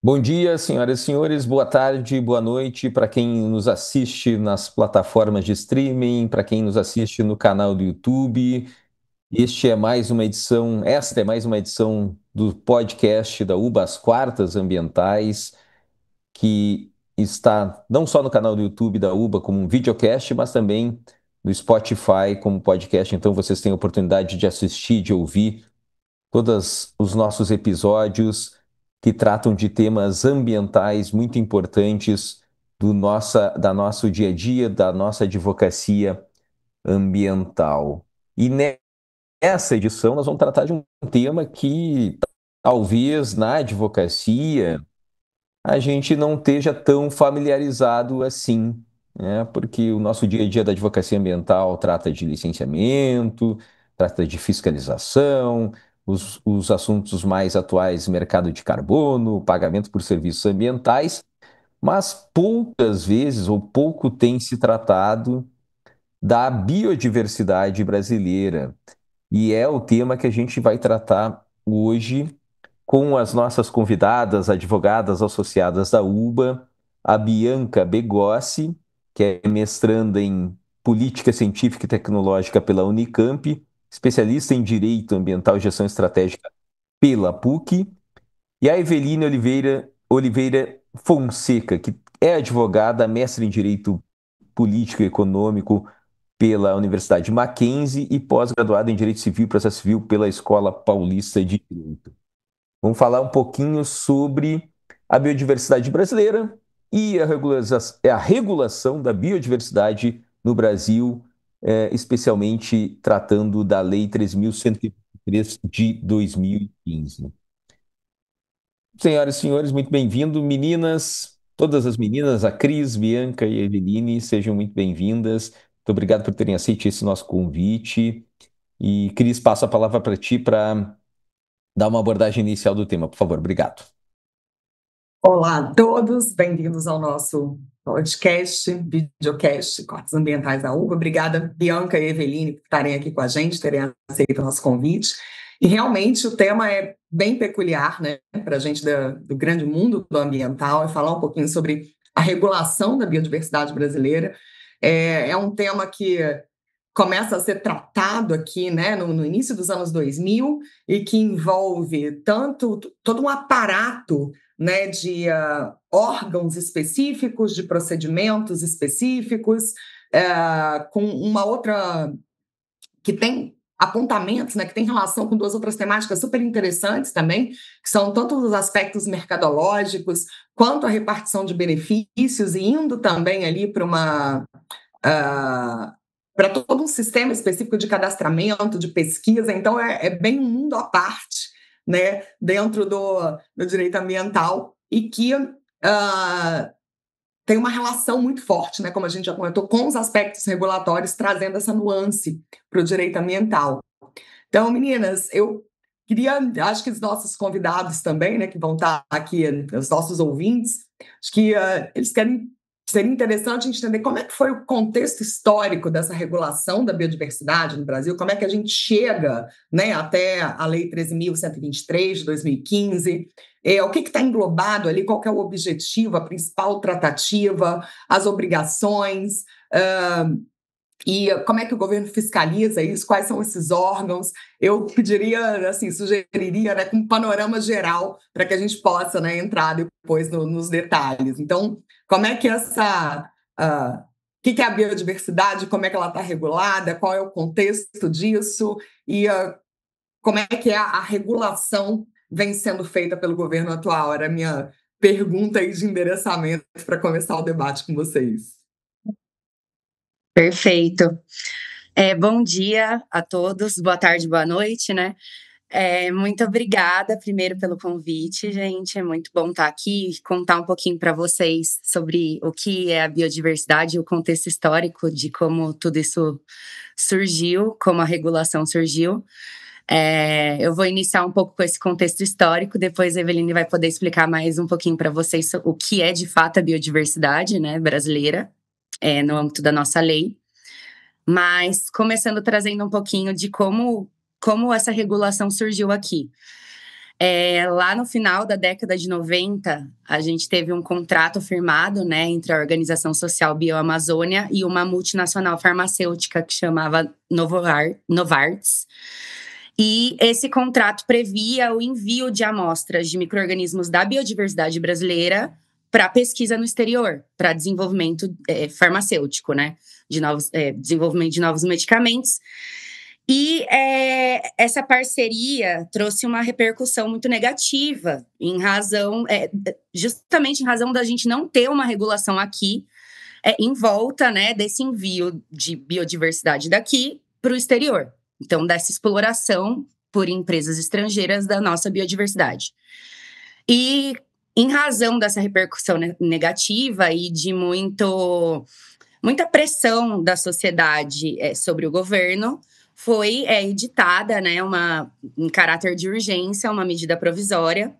Bom dia, senhoras e senhores, boa tarde, boa noite para quem nos assiste nas plataformas de streaming, para quem nos assiste no canal do YouTube. Esta é mais uma edição do podcast da UBA, as Quartas Ambientais, que está não só no canal do YouTube da UBA como um videocast, mas também no Spotify como podcast. Então vocês têm a oportunidade de assistir, de ouvir todos os nossos episódios que tratam de temas ambientais muito importantes da nosso dia a dia, da nossa advocacia ambiental. E nessa edição nós vamos tratar de um tema que talvez na advocacia a gente não esteja tão familiarizado assim, né? Porque o nosso dia a dia da advocacia ambiental trata de licenciamento, trata de fiscalização, os assuntos mais atuais, mercado de carbono, pagamento por serviços ambientais, mas poucas vezes ou pouco tem se tratado da biodiversidade brasileira. E é o tema que a gente vai tratar hoje com as nossas convidadas, advogadas associadas da UBA, a Bianca Begossi, que é mestranda em Política Científica e Tecnológica pela Unicamp, especialista em Direito Ambiental e Gestão Estratégica pela PUC, e a Eveline Oliveira Fonseca, que é advogada, mestre em Direito Político e Econômico pela Universidade Mackenzie e pós-graduada em Direito Civil e Processo Civil pela Escola Paulista de Direito. Vamos falar um pouquinho sobre a biodiversidade brasileira e a regulação da biodiversidade no Brasil, especialmente tratando da Lei 3.123 de 2015. Senhoras e senhores, muito bem-vindo. Meninas, todas as meninas, a Cris, Bianca e a Eveline, sejam muito bem-vindas. Muito obrigado por terem aceito esse nosso convite. E, Cris, passo a palavra para ti para dar uma abordagem inicial do tema, por favor. Obrigado. Olá a todos, bem-vindos ao nosso podcast, videocast, Cortes Ambientais da UBA. Obrigada, Bianca e Eveline, por estarem aqui com a gente, terem aceito o nosso convite. E realmente o tema é bem peculiar, né, para a gente do grande mundo do ambiental, é falar um pouquinho sobre a regulação da biodiversidade brasileira. É um tema que começa a ser tratado aqui, né, no início dos anos 2000 e que envolve todo um aparato, né, de órgãos específicos, de procedimentos específicos, com uma outra que tem apontamentos, né, que tem relação com duas outras temáticas super interessantes também, que são tanto os aspectos mercadológicos quanto a repartição de benefícios, e indo também ali para para todo um sistema específico de cadastramento, de pesquisa. Então, é bem um mundo à parte, né, dentro do direito ambiental, e que tem uma relação muito forte, né, como a gente já comentou, com os aspectos regulatórios, trazendo essa nuance para o direito ambiental. Então, meninas, eu queria, acho que os nossos convidados também, né, que vão estar aqui, os nossos ouvintes, acho que eles querem. Seria interessante entender como é que foi o contexto histórico dessa regulação da biodiversidade no Brasil, como é que a gente chega, né, até a Lei 13.123 de 2015, o que está englobado ali, qual que é o objetivo, a principal tratativa, as obrigações, e como é que o governo fiscaliza isso, quais são esses órgãos. Eu pediria, assim, sugeriria, né, com um panorama geral para que a gente possa, né, entrar depois nos detalhes. Então, como é que o que é a biodiversidade, como é que ela está regulada, qual é o contexto disso e como é que a regulação vem sendo feita pelo governo atual? Era a minha pergunta aí de endereçamento para começar o debate com vocês. Perfeito. Bom dia a todos, boa tarde, boa noite, né? Muito obrigada, primeiro, pelo convite, gente. É muito bom estar aqui e contar um pouquinho para vocês sobre o que é a biodiversidade e o contexto histórico de como tudo isso surgiu, como a regulação surgiu. Eu vou iniciar um pouco com esse contexto histórico, depois a Eveline vai poder explicar mais um pouquinho para vocês o que é de fato a biodiversidade, né, brasileira, no âmbito da nossa lei. Mas começando trazendo um pouquinho de como essa regulação surgiu aqui. Lá no final da década de 90, a gente teve um contrato firmado, né, entre a Organização Social Bioamazônia e uma multinacional farmacêutica que chamava Novartis. E esse contrato previa o envio de amostras de micro-organismos da biodiversidade brasileira para pesquisa no exterior, para desenvolvimento farmacêutico, né, desenvolvimento de novos medicamentos. E essa parceria trouxe uma repercussão muito negativa, justamente em razão da gente não ter uma regulação aqui em volta, né, desse envio de biodiversidade daqui para o exterior. Então, dessa exploração por empresas estrangeiras da nossa biodiversidade. E em razão dessa repercussão negativa e de muita pressão da sociedade sobre o governo, foi editada, né, em caráter de urgência, uma medida provisória,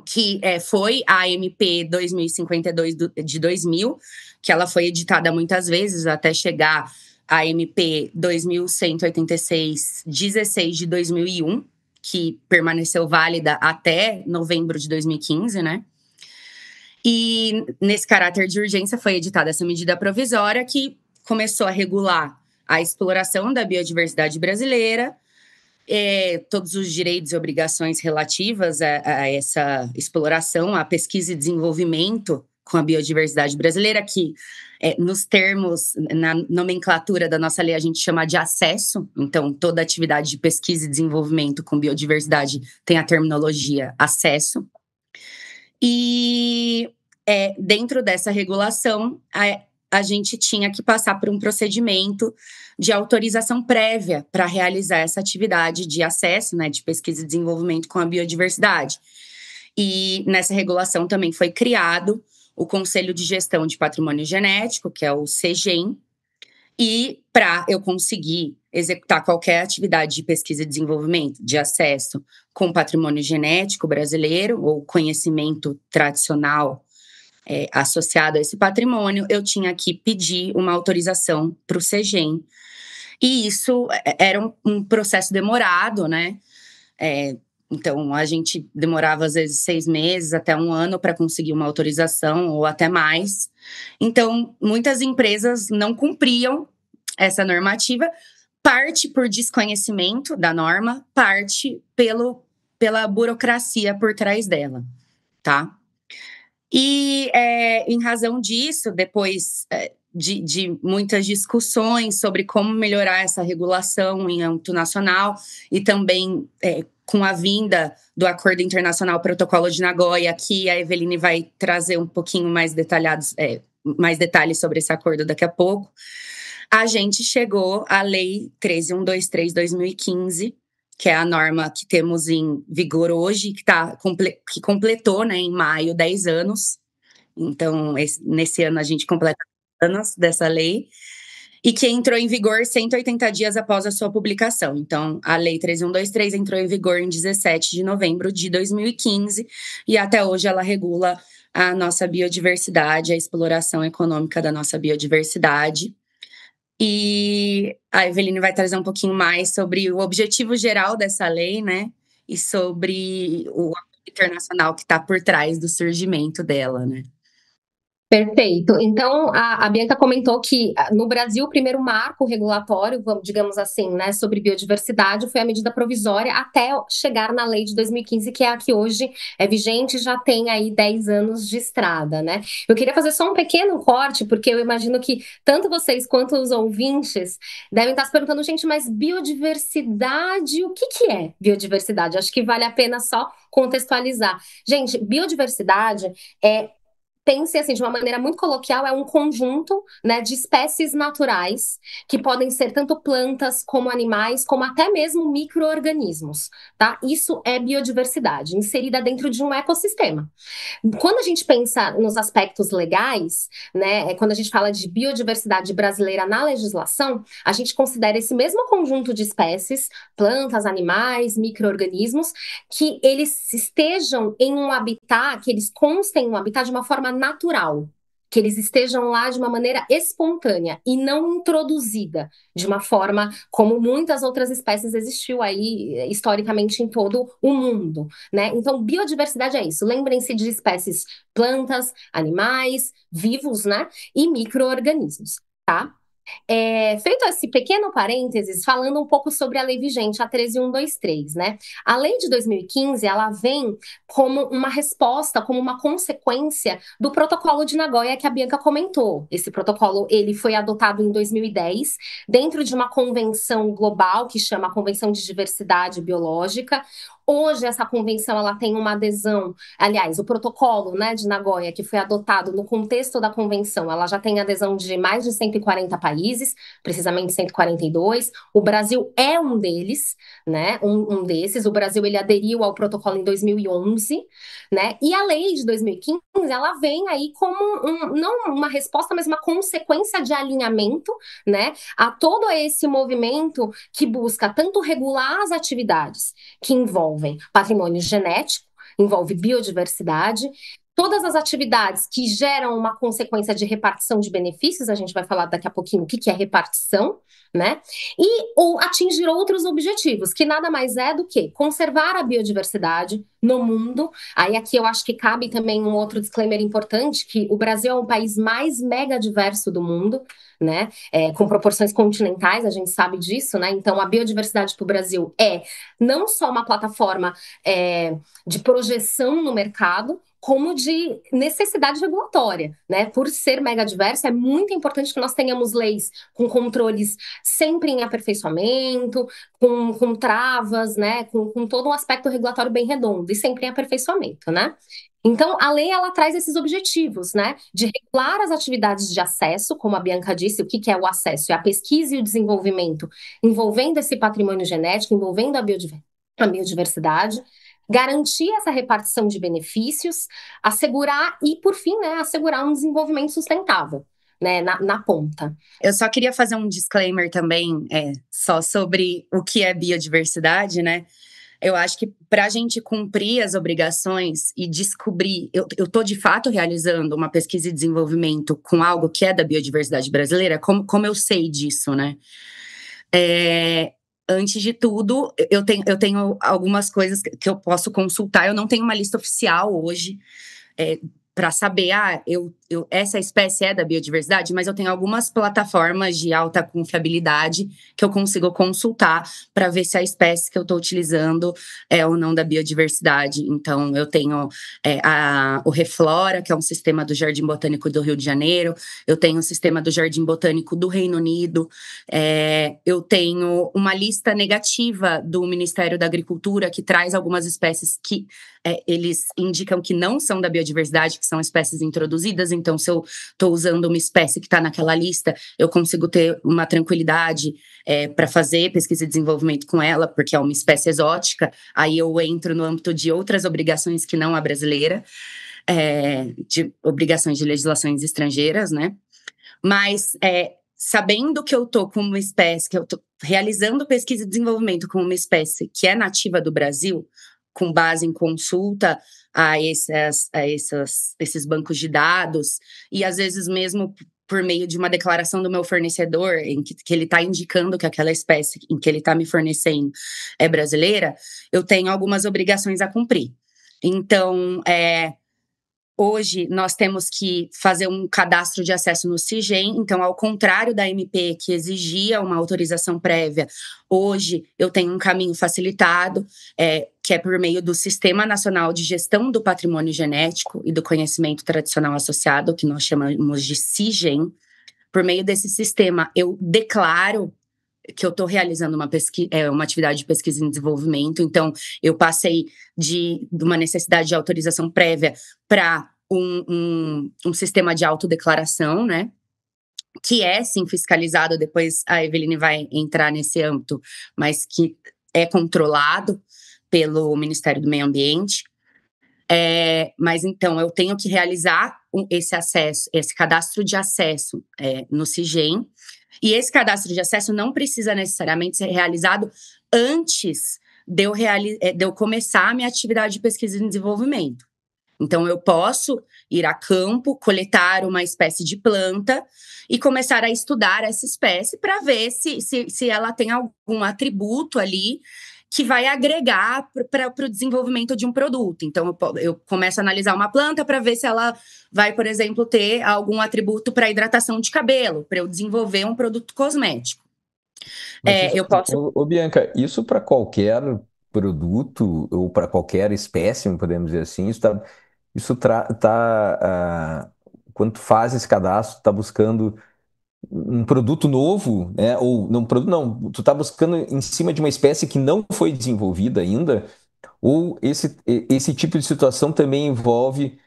que foi a MP 2052 de 2000, que ela foi editada muitas vezes até chegar a MP 2186, 16 de 2001, que permaneceu válida até novembro de 2015, né? E nesse caráter de urgência foi editada essa medida provisória que começou a regular a exploração da biodiversidade brasileira, todos os direitos e obrigações relativas a essa exploração, a pesquisa e desenvolvimento com a biodiversidade brasileira, que nos termos, na nomenclatura da nossa lei, a gente chama de acesso. Então, toda atividade de pesquisa e desenvolvimento com biodiversidade tem a terminologia acesso. E dentro dessa regulação, a gente tinha que passar por um procedimento de autorização prévia para realizar essa atividade de acesso, né, de pesquisa e desenvolvimento com a biodiversidade. E nessa regulação também foi criado o Conselho de Gestão de Patrimônio Genético, que é o CGEM, e para eu conseguir executar qualquer atividade de pesquisa e desenvolvimento, de acesso com patrimônio genético brasileiro ou conhecimento tradicional associado a esse patrimônio, eu tinha que pedir uma autorização para o CGEM. E isso era um processo demorado, né? Então, a gente demorava, às vezes, 6 meses até 1 ano para conseguir uma autorização, ou até mais. Então, muitas empresas não cumpriam essa normativa, parte por desconhecimento da norma, parte pela burocracia por trás dela, tá? E, em razão disso, depois de muitas discussões sobre como melhorar essa regulação em âmbito nacional e também com a vinda do Acordo Internacional Protocolo de Nagoya, que a Eveline vai trazer um pouquinho mais detalhes sobre esse acordo daqui a pouco, a gente chegou à Lei 13.123/2015, que é a norma que temos em vigor hoje, que completou, né, em maio 10 anos. Então, nesse ano a gente completa anos dessa lei, e que entrou em vigor 180 dias após a sua publicação. Então, a Lei 13.123 entrou em vigor em 17 de novembro de 2015, e até hoje ela regula a nossa biodiversidade, a exploração econômica da nossa biodiversidade. E a Eveline vai trazer um pouquinho mais sobre o objetivo geral dessa lei, né? E sobre o acordo internacional que está por trás do surgimento dela, né? Perfeito. Então, a Bianca comentou que no Brasil o primeiro marco regulatório, digamos assim, né, sobre biodiversidade foi a medida provisória até chegar na lei de 2015, que é a que hoje é vigente e já tem aí 10 anos de estrada, né? Eu queria fazer só um pequeno corte, porque eu imagino que tanto vocês quanto os ouvintes devem estar se perguntando, gente, mas biodiversidade, o que é biodiversidade? Acho que vale a pena só contextualizar. Gente, biodiversidade pense assim, de uma maneira muito coloquial, é um conjunto, né, de espécies naturais que podem ser tanto plantas como animais, como até mesmo micro-organismos, tá? Isso é biodiversidade, inserida dentro de um ecossistema. Quando a gente pensa nos aspectos legais, né, quando a gente fala de biodiversidade brasileira na legislação, a gente considera esse mesmo conjunto de espécies, plantas, animais, micro-organismos, que eles estejam em um habitat, que eles constem em um habitat de uma forma natural. que eles estejam lá de uma maneira espontânea e não introduzida de uma forma como muitas outras espécies existiu aí historicamente em todo o mundo, né? Então, biodiversidade é isso. Lembrem-se de espécies, plantas, animais, vivos, né? E micro-organismos, tá? Feito esse pequeno parênteses, falando um pouco sobre a lei vigente, a 13123, né? A lei de 2015, ela vem como uma resposta, como uma consequência do protocolo de Nagoya que a Bianca comentou. Esse protocolo, ele foi adotado em 2010, dentro de uma convenção global que chama a Convenção de Diversidade Biológica. Hoje, essa convenção ela tem uma adesão, aliás, o protocolo, né, de Nagoya, que foi adotado no contexto da convenção, ela já tem adesão de mais de 140 países, precisamente 142. O Brasil é um deles, né, um desses. O Brasil ele aderiu ao protocolo em 2011, né? E a lei de 2015, ela vem aí como não uma resposta, mas uma consequência de alinhamento, né, a todo esse movimento que busca tanto regular as atividades que envolvem patrimônio genético, envolve biodiversidade, todas as atividades que geram uma consequência de repartição de benefícios, a gente vai falar daqui a pouquinho o que é repartição, né? Ou atingir outros objetivos, que nada mais é do que conservar a biodiversidade no mundo. Aí aqui eu acho que cabe também um outro disclaimer importante, que o Brasil é o país mais mega diverso do mundo, né? Com proporções continentais, a gente sabe disso, né? Então a biodiversidade para o Brasil é não só uma plataforma de projeção no mercado, como de necessidade regulatória, né? Por ser mega diverso, é muito importante que nós tenhamos leis com controles sempre em aperfeiçoamento, com travas, né? Com todo um aspecto regulatório bem redondo e sempre em aperfeiçoamento, né? Então, a lei, ela traz esses objetivos, né? De regular as atividades de acesso, como a Bianca disse, o que é o acesso? É a pesquisa e o desenvolvimento envolvendo esse patrimônio genético, envolvendo a biodiversidade, garantir essa repartição de benefícios, assegurar e, por fim, né, assegurar um desenvolvimento sustentável, né, na ponta. Eu só queria fazer um disclaimer também, só sobre o que é biodiversidade, né? Eu acho que para a gente cumprir as obrigações e descobrir, eu estou de fato realizando uma pesquisa e desenvolvimento com algo que é da biodiversidade brasileira, como eu sei disso, né? Antes de tudo, eu tenho algumas coisas que eu posso consultar. Eu não tenho uma lista oficial hoje para saber, essa espécie é da biodiversidade, mas eu tenho algumas plataformas de alta confiabilidade que eu consigo consultar para ver se a espécie que eu estou utilizando é ou não da biodiversidade. Então, eu tenho o Reflora, que é um sistema do Jardim Botânico do Rio de Janeiro, eu tenho o sistema do Jardim Botânico do Reino Unido, eu tenho uma lista negativa do Ministério da Agricultura, que traz algumas espécies que eles indicam que não são da biodiversidade, que são espécies introduzidas. Então, se eu estou usando uma espécie que está naquela lista, eu consigo ter uma tranquilidade para fazer pesquisa e desenvolvimento com ela, porque é uma espécie exótica. Aí eu entro no âmbito de outras obrigações que não a brasileira, de obrigações de legislações estrangeiras, né? Mas sabendo que eu estou com uma espécie, que eu estou realizando pesquisa e desenvolvimento com uma espécie que é nativa do Brasil, com base em consulta a esses bancos de dados, e às vezes mesmo por meio de uma declaração do meu fornecedor, em que ele está indicando que aquela espécie em que ele está me fornecendo é brasileira, eu tenho algumas obrigações a cumprir. Então, hoje, nós temos que fazer um cadastro de acesso no CIGEM. Então, ao contrário da MP, que exigia uma autorização prévia, hoje eu tenho um caminho facilitado, que é por meio do Sistema Nacional de Gestão do Patrimônio Genético e do Conhecimento Tradicional Associado, que nós chamamos de CIGEM. Por meio desse sistema, eu declaro que eu estou realizando uma atividade de pesquisa e desenvolvimento. Então, eu passei de uma necessidade de autorização prévia para um sistema de autodeclaração, né? Que é, sim, fiscalizado. Depois a Eveline vai entrar nesse âmbito, mas que é controlado pelo Ministério do Meio Ambiente. Mas, então, eu tenho que realizar esse cadastro de acesso no CIGEM. E esse cadastro de acesso não precisa necessariamente ser realizado antes de eu começar a minha atividade de pesquisa e desenvolvimento. Então, eu posso ir a campo, coletar uma espécie de planta e começar a estudar essa espécie para ver se ela tem algum atributo ali que vai agregar para o desenvolvimento de um produto. Então, eu começo a analisar uma planta para ver se ela vai, por exemplo, ter algum atributo para hidratação de cabelo, para eu desenvolver um produto cosmético. Eu posso... Bianca, isso para qualquer produto ou para qualquer espécie, podemos dizer assim, quando tu faz esse cadastro, tu está buscando um produto novo, né? Ou não, produto não, tu está buscando em cima de uma espécie que não foi desenvolvida ainda, ou esse tipo de situação também envolve,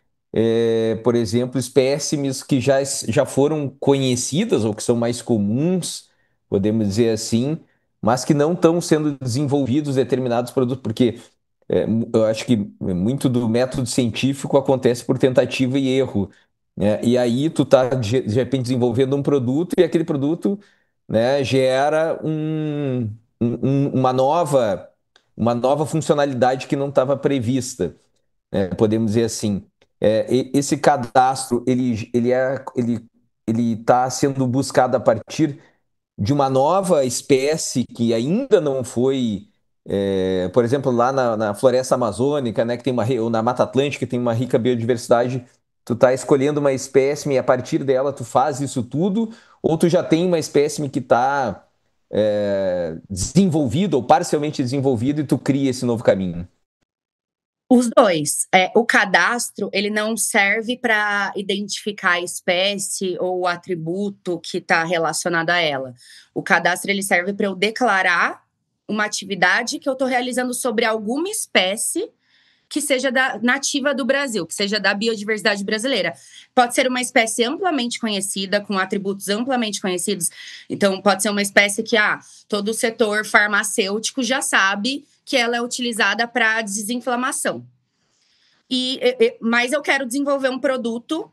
por exemplo, espécimes que já foram conhecidas ou que são mais comuns, podemos dizer assim, mas que não estão sendo desenvolvidos determinados produtos, porque eu acho que muito do método científico acontece por tentativa e erro, né? E aí tu tá de repente desenvolvendo um produto e aquele produto, né, gera uma nova funcionalidade que não estava prevista, né? Podemos dizer assim. Esse cadastro ele está sendo buscado a partir de uma nova espécie que ainda não foi, por exemplo, lá na floresta amazônica, né, que tem ou na Mata Atlântica, que tem uma rica biodiversidade, tu está escolhendo uma espécime e a partir dela tu faz isso tudo, ou tu já tem uma espécime que está desenvolvida ou parcialmente desenvolvida e tu cria esse novo caminho? Os dois. O cadastro, ele não serve para identificar a espécie ou o atributo que está relacionado a ela. O cadastro, ele serve para eu declarar uma atividade que eu estou realizando sobre alguma espécie que seja nativa do Brasil, que seja da biodiversidade brasileira. Pode ser uma espécie amplamente conhecida, com atributos amplamente conhecidos. Então, pode ser uma espécie que todo o setor farmacêutico já sabe que ela é utilizada para desinflamação. Mas eu quero desenvolver um produto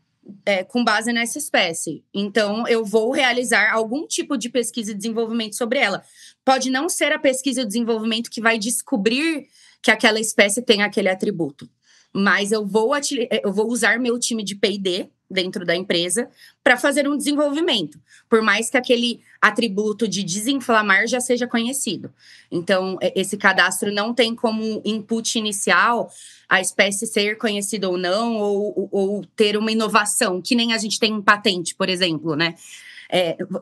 com base nessa espécie. Então, eu vou realizar algum tipo de pesquisa e desenvolvimento sobre ela. Pode não ser a pesquisa e o desenvolvimento que vai descobrir que aquela espécie tem aquele atributo. Mas eu vou usar meu time de P&D dentro da empresa para fazer um desenvolvimento, por mais que aquele atributo de desinflamar já seja conhecido. Então, esse cadastro não tem como input inicial a espécie ser conhecida ou não, ou ter uma inovação, que nem a gente tem em patente, por exemplo, né?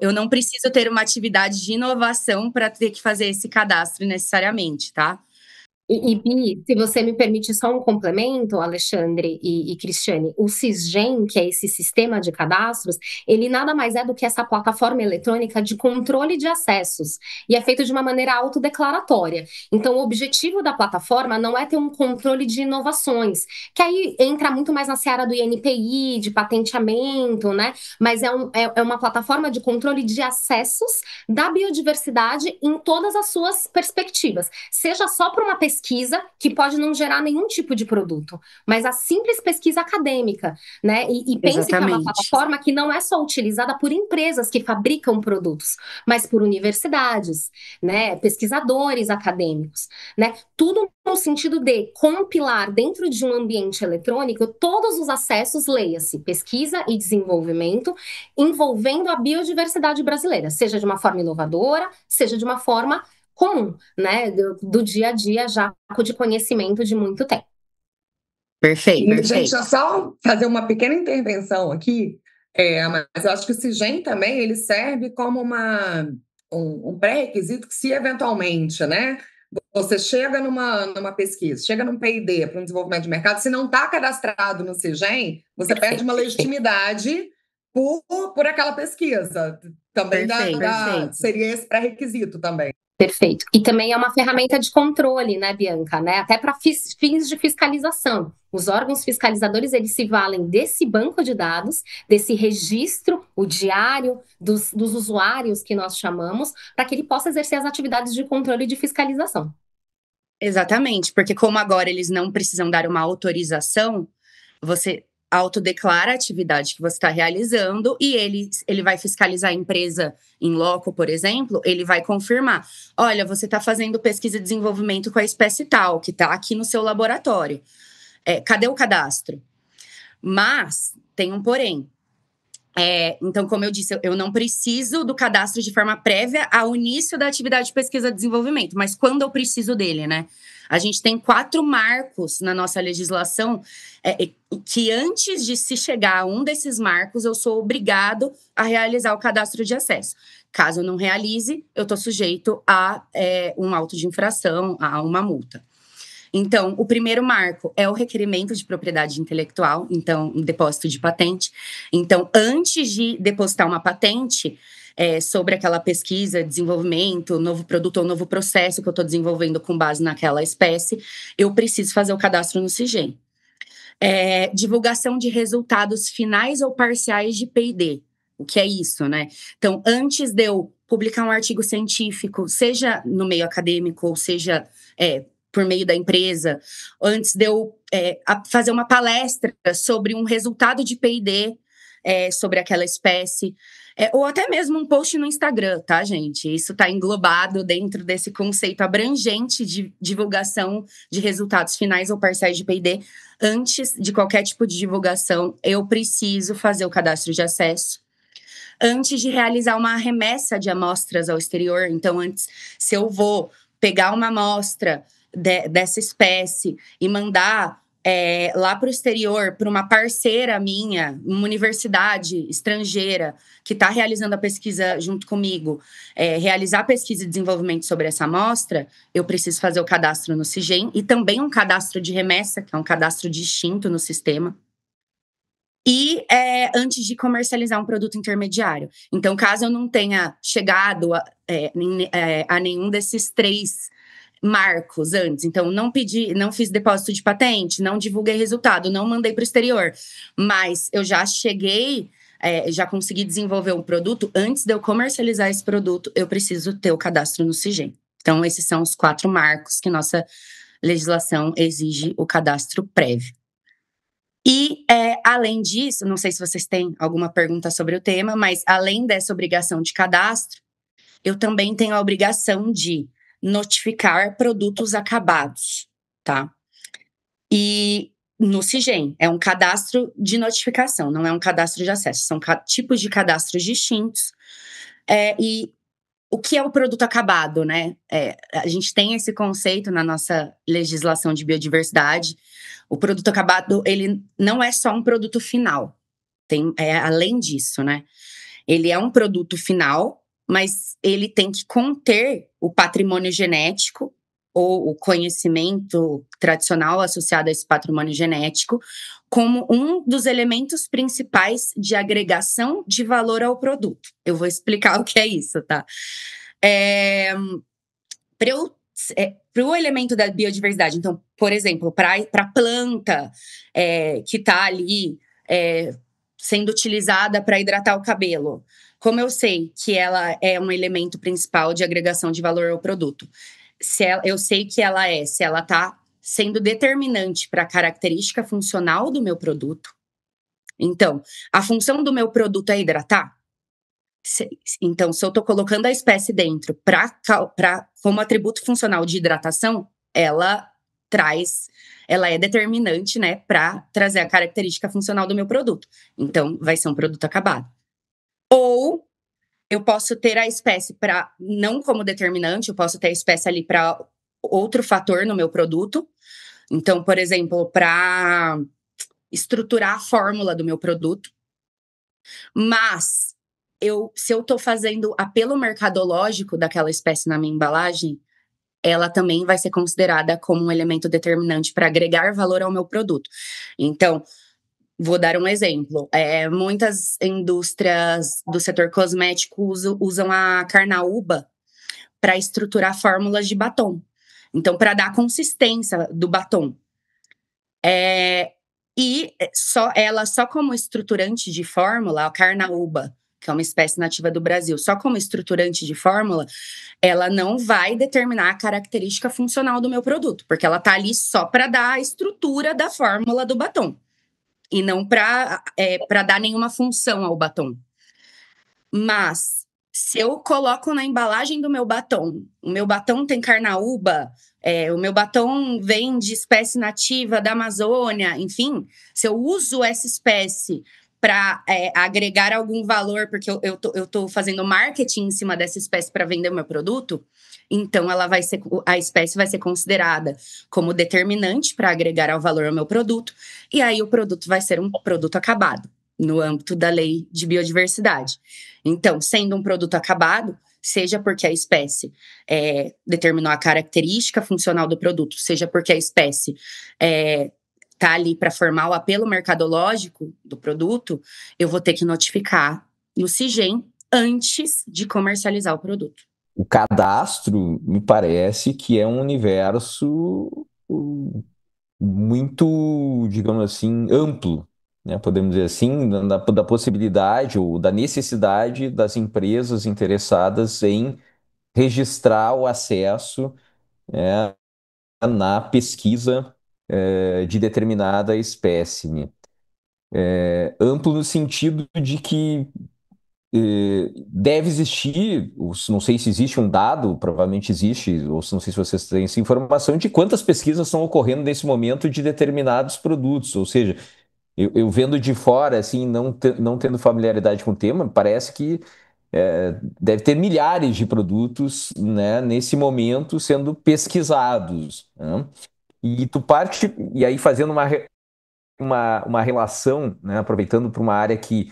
Eu não preciso ter uma atividade de inovação para ter que fazer esse cadastro necessariamente, tá? Bi, se você me permite só um complemento, Alexandre e Cristiane, o Sisgem, que é esse sistema de cadastros, ele nada mais é do que essa plataforma eletrônica de controle de acessos, e é feito de uma maneira autodeclaratória. Então, o objetivo da plataforma não é ter um controle de inovações, que aí entra muito mais na seara do INPI, de patenteamento, né? Mas é uma plataforma de controle de acessos da biodiversidade em todas as suas perspectivas, seja só para uma pesquisa que pode não gerar nenhum tipo de produto, mas a simples pesquisa acadêmica, né? E pense que é uma plataforma que não é só utilizada por empresas que fabricam produtos, mas por universidades, né? Pesquisadores acadêmicos, né? Tudo no sentido de compilar dentro de um ambiente eletrônico todos os acessos, leia-se, pesquisa e desenvolvimento, envolvendo a biodiversidade brasileira, seja de uma forma inovadora, seja de uma forma comum, né, do dia a dia, já de conhecimento de muito tempo. Perfeito. Gente, deixa eu só fazer uma pequena intervenção aqui, mas eu acho que o Sisgem também ele serve como um pré-requisito que, se eventualmente, né, você chega numa pesquisa, chega num P&D para um desenvolvimento de mercado, se não está cadastrado no Sisgem, você perde uma legitimidade por aquela pesquisa. Também seria esse pré-requisito também. Perfeito. E também é uma ferramenta de controle, né, Bianca, né? Até para fins de fiscalização. Os órgãos fiscalizadores, eles se valem desse banco de dados, desse registro, o diário dos usuários que nós chamamos, para que ele possa exercer as atividades de controle e de fiscalização. Exatamente, porque como agora eles não precisam dar uma autorização, você autodeclara a atividade que você está realizando e ele vai fiscalizar a empresa em loco, por exemplo, ele vai confirmar. Olha, você está fazendo pesquisa e desenvolvimento com a espécie tal, que está aqui no seu laboratório. cadê o cadastro? Mas tem um porém. Então, como eu disse, eu não preciso do cadastro de forma prévia ao início da atividade de pesquisa e desenvolvimento, mas quando eu preciso dele, né? A gente tem 4 marcos na nossa legislação que antes de se chegar a um desses marcos, eu sou obrigado a realizar o cadastro de acesso. Caso eu não realize, eu estou sujeito a um auto de infração, a uma multa. Então, o primeiro marco é o requerimento de propriedade intelectual, então, um depósito de patente. Então, antes de depositar uma patente sobre aquela pesquisa, desenvolvimento, novo produto ou novo processo que eu estou desenvolvendo com base naquela espécie, eu preciso fazer o cadastro no CIGEM. Divulgação de resultados finais ou parciais de P&D. O que é isso, né? Então, antes de eu publicar um artigo científico, seja no meio acadêmico ou seja por meio da empresa, antes de eu fazer uma palestra sobre um resultado de P&D sobre aquela espécie, ou até mesmo um post no Instagram, tá, gente? Isso está englobado dentro desse conceito abrangente de divulgação de resultados finais ou parciais de P&D. Antes de qualquer tipo de divulgação, eu preciso fazer o cadastro de acesso. Antes de realizar uma remessa de amostras ao exterior, então, antes, se eu vou pegar uma amostra dessa espécie e mandar lá para o exterior, para uma parceira minha, uma universidade estrangeira que está realizando a pesquisa junto comigo, realizar a pesquisa e desenvolvimento sobre essa amostra, eu preciso fazer o cadastro no CIGEM e também um cadastro de remessa, que é um cadastro distinto no sistema. E antes de comercializar um produto intermediário. Então, caso eu não tenha chegado a nenhum desses 3 marcos antes, então não fiz depósito de patente, não divulguei resultado, não mandei para o exterior, mas eu já cheguei, já consegui desenvolver um produto, antes de eu comercializar esse produto, eu preciso ter o cadastro no CIGEM. Então, esses são os 4 marcos que nossa legislação exige o cadastro prévio. E, além disso, não sei se vocês têm alguma pergunta sobre o tema, mas além dessa obrigação de cadastro, eu também tenho a obrigação de notificar produtos acabados, tá? E no CIGEM, é um cadastro de notificação, não é um cadastro de acesso. São tipos de cadastros distintos. E o que é o produto acabado, né? A gente tem esse conceito na nossa legislação de biodiversidade. O produto acabado, ele não é só um produto final. Além disso, né? Ele é um produto final, mas ele tem que conter o patrimônio genético ou o conhecimento tradicional associado a esse patrimônio genético como um dos elementos principais de agregação de valor ao produto. Eu vou explicar o que é isso, tá? Para o elemento da biodiversidade, então, por exemplo, para a planta que está ali sendo utilizada para hidratar o cabelo, como eu sei que ela é um elemento principal de agregação de valor ao produto? Eu sei que se ela está sendo determinante para a característica funcional do meu produto. Então, a função do meu produto é hidratar? Então, se eu estou colocando a espécie dentro como atributo funcional de hidratação, ela é determinante, né, para trazer a característica funcional do meu produto. Então, vai ser um produto acabado. Ou eu posso ter a espécie não como determinante, eu posso ter a espécie ali para outro fator no meu produto. Então, por exemplo, para estruturar a fórmula do meu produto. Mas, se eu estou fazendo apelo mercadológico daquela espécie na minha embalagem, ela também vai ser considerada como um elemento determinante para agregar valor ao meu produto. Então, vou dar um exemplo. Muitas indústrias do setor cosmético usam a carnaúba para estruturar fórmulas de batom. Então, para dar consistência do batom. E só como estruturante de fórmula, a carnaúba, que é uma espécie nativa do Brasil, só como estruturante de fórmula, ela não vai determinar a característica funcional do meu produto, porque ela está ali só para dar a estrutura da fórmula do batom. E não para dar nenhuma função ao batom. Mas, Se eu coloco na embalagem do meu batom, o meu batom tem carnaúba, o meu batom vem de espécie nativa da Amazônia, enfim, se eu uso essa espécie para agregar algum valor, porque eu tô fazendo marketing em cima dessa espécie para vender o meu produto, então a espécie vai ser considerada como determinante para agregar ao valor ao meu produto, e aí o produto vai ser um produto acabado, no âmbito da lei de biodiversidade. Então, sendo um produto acabado, seja porque a espécie determinou a característica funcional do produto, seja porque a espécie está ali para formar o apelo mercadológico do produto, eu vou ter que notificar no CIGEM antes de comercializar o produto. O cadastro me parece que é um universo muito, digamos assim, amplo, né? Podemos dizer assim, da possibilidade ou da necessidade das empresas interessadas em registrar o acesso, né, na pesquisa de determinada espécime. Amplo no sentido de que deve existir, não sei se existe um dado, provavelmente existe, ou não sei se vocês têm essa informação, de quantas pesquisas estão ocorrendo nesse momento de determinados produtos. Ou seja, eu vendo de fora, assim, não tendo familiaridade com o tema, parece que deve ter milhares de produtos, né, nesse momento sendo pesquisados, né? E aí fazendo uma relação, né, aproveitando para uma área que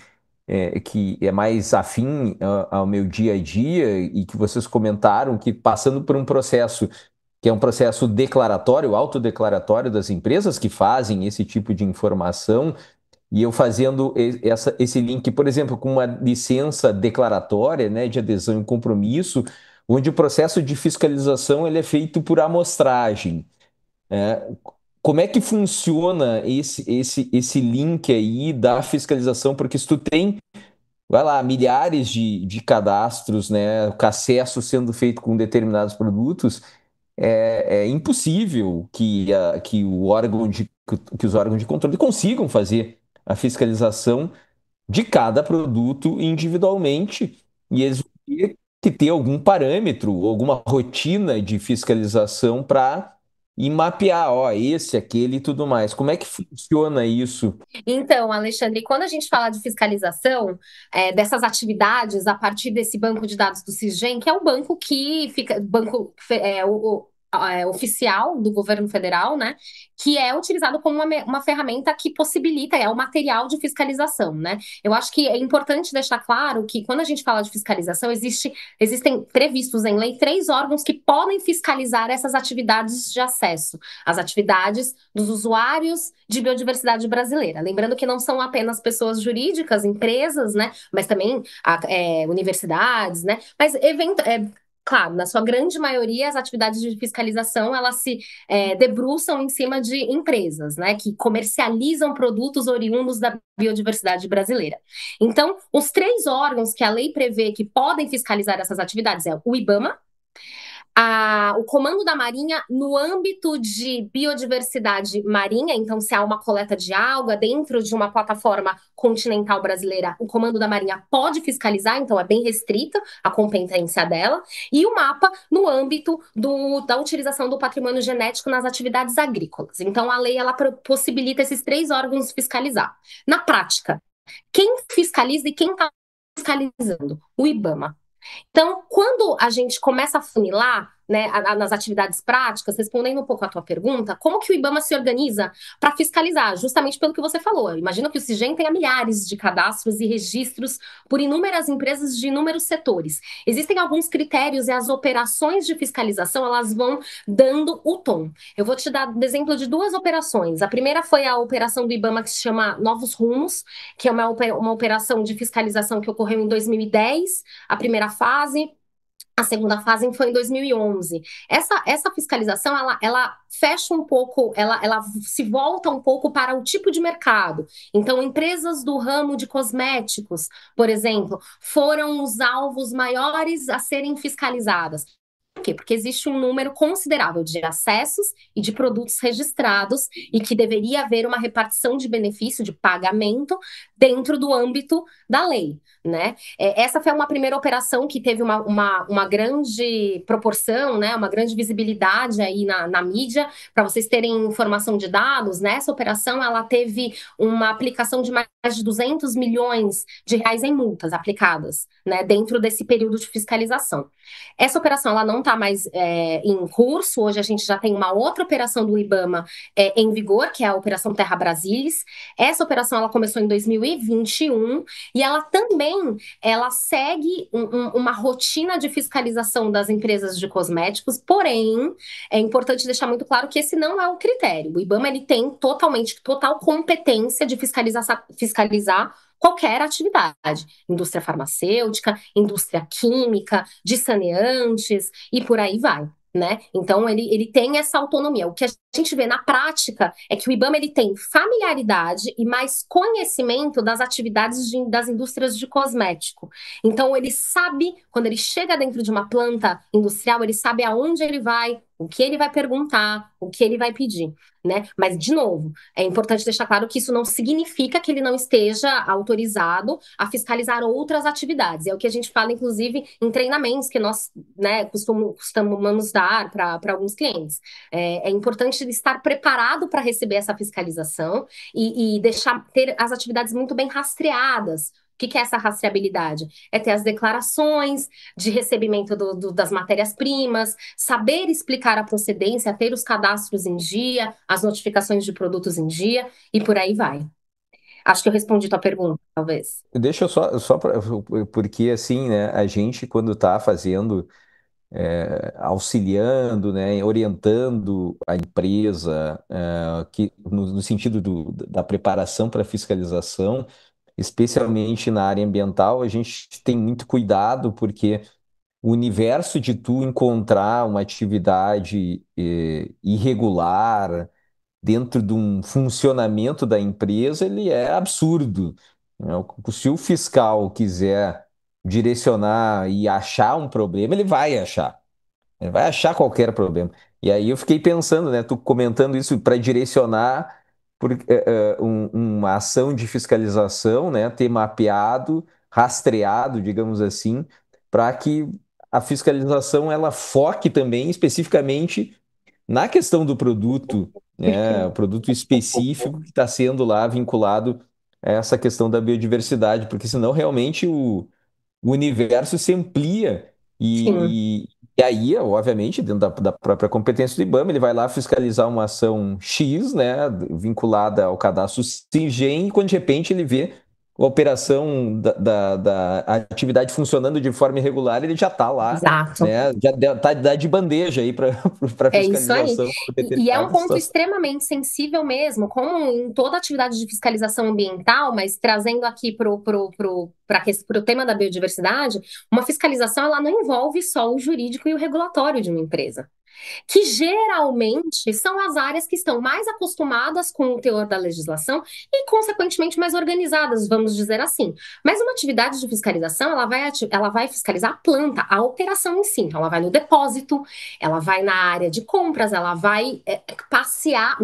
é mais afim ao meu dia a dia e que vocês comentaram que passando por um processo que é um processo declaratório, autodeclaratório das empresas que fazem esse tipo de informação, e eu fazendo esse link, por exemplo, com uma licença declaratória, né, de adesão e compromisso, onde o processo de fiscalização ele é feito por amostragem. Como é que funciona esse link aí da fiscalização? Porque se tu tem, vai lá, milhares de cadastros, né, com acesso sendo feito com determinados produtos, é impossível que os órgãos de controle consigam fazer a fiscalização de cada produto individualmente, e eles vão ter que ter algum parâmetro, alguma rotina de fiscalização para ir mapear, ó, esse, aquele e tudo mais. Como é que funciona isso? Então, Alexandre, quando a gente fala de fiscalização dessas atividades a partir desse banco de dados do Cisgen, que é o banco que fica, oficial do governo federal, né? Que é utilizado como uma ferramenta que possibilita, é o material de fiscalização, né? Eu acho que é importante deixar claro que quando a gente fala de fiscalização, existem previstos em lei 3 órgãos que podem fiscalizar essas atividades de acesso, as atividades dos usuários de biodiversidade brasileira. Lembrando que não são apenas pessoas jurídicas, empresas, né? Mas também universidades, né? Mas claro, na sua grande maioria, as atividades de fiscalização, elas se debruçam em cima de empresas, né, que comercializam produtos oriundos da biodiversidade brasileira. Então, os 3 órgãos que a lei prevê que podem fiscalizar essas atividades é o IBAMA, o Comando da Marinha no âmbito de biodiversidade marinha, então se há uma coleta de alga dentro de uma plataforma continental brasileira, o Comando da Marinha pode fiscalizar, então é bem restrita a competência dela, e o MAPA no âmbito da utilização do patrimônio genético nas atividades agrícolas. Então a lei ela possibilita esses 3 órgãos fiscalizar. Na prática, quem fiscaliza e quem está fiscalizando? O IBAMA. Então, quando a gente começa a funilar, né, nas atividades práticas, respondendo um pouco à tua pergunta, como que o IBAMA se organiza para fiscalizar? Justamente pelo que você falou. Imagina que o CIGEM tenha milhares de cadastros e registros por inúmeras empresas de inúmeros setores. Existem alguns critérios e as operações de fiscalização, elas vão dando o tom. Eu vou te dar exemplo de 2 operações. A primeira foi a operação do IBAMA que se chama Novos Rumos, que é uma operação de fiscalização que ocorreu em 2010, a primeira fase. A segunda fase foi em 2011. Essa fiscalização, ela fecha um pouco, ela se volta um pouco para o tipo de mercado. Então, empresas do ramo de cosméticos, por exemplo, foram os alvos maiores a serem fiscalizadas. quê? Porque existe um número considerável de acessos e de produtos registrados e que deveria haver uma repartição de benefício, de pagamento, dentro do âmbito da lei, né? Essa foi uma primeira operação que teve uma grande proporção, né? Uma grande visibilidade aí na mídia. Para vocês terem informação de dados, né? Essa operação, ela teve uma aplicação de mais de 200 milhões de reais em multas aplicadas, né? Dentro desse período de fiscalização. Essa operação, ela não está mais em curso. Hoje a gente já tem uma outra operação do IBAMA em vigor, que é a Operação Terra Brasilis. Essa operação, ela começou em 2021 e ela segue uma rotina de fiscalização das empresas de cosméticos, porém, é importante deixar muito claro que esse não é o critério. O IBAMA, ele tem total competência de fiscalizar qualquer atividade, indústria farmacêutica, indústria química, de saneantes e por aí vai, né? Então, ele tem essa autonomia. O que a gente vê na prática é que o IBAMA, ele tem familiaridade e mais conhecimento das atividades das indústrias de cosmético. Então, ele sabe, quando ele chega dentro de uma planta industrial, ele sabe aonde ele vai, o que ele vai perguntar, o que ele vai pedir, né? Mas, de novo, é importante deixar claro que isso não significa que ele não esteja autorizado a fiscalizar outras atividades. É o que a gente fala, inclusive, em treinamentos que nós, né, costumamos dar para alguns clientes. É importante estar preparado para receber essa fiscalização e ter as atividades muito bem rastreadas. O que é essa rastreabilidade? É ter as declarações de recebimento das matérias-primas, saber explicar a procedência, ter os cadastros em dia, as notificações de produtos em dia e por aí vai. Acho que eu respondi tua pergunta, talvez. Deixa eu porque assim, né, a gente quando está fazendo, auxiliando, né, orientando a empresa, que, no sentido da preparação para a fiscalização, especialmente na área ambiental, a gente tem muito cuidado, porque o universo de tu encontrar uma atividade irregular dentro de um funcionamento da empresa, ele é absurdo, né? Se o fiscal quiser direcionar e achar um problema, ele vai achar. Ele vai achar qualquer problema. E aí eu fiquei pensando, né? Tu comentando isso para direcionar uma ação de fiscalização, né? Ter mapeado, rastreado, digamos assim, para que a fiscalização ela foque também especificamente na questão do produto, né? O produto específico que está sendo lá vinculado a essa questão da biodiversidade, porque senão realmente o universo se amplia Sim. e aí, obviamente, dentro da própria competência do IBAMA, ele vai lá fiscalizar uma ação X, né, vinculada ao cadastro SINGEM, e quando de repente ele vê a operação da atividade funcionando de forma irregular, ele já está lá, Exato. né, já dá de bandeja aí para É isso aí. fiscalização por E é um determinada ponto situação. extremamente sensível mesmo, como em toda atividade de fiscalização ambiental, mas trazendo aqui para o tema da biodiversidade, uma fiscalização ela não envolve só o jurídico e o regulatório de uma empresa, que geralmente são as áreas que estão mais acostumadas com o teor da legislação e, consequentemente, mais organizadas, vamos dizer assim. Mas uma atividade de fiscalização, ela vai fiscalizar a planta, a operação em si. Então, ela vai no depósito, ela vai na área de compras, ela vai passear,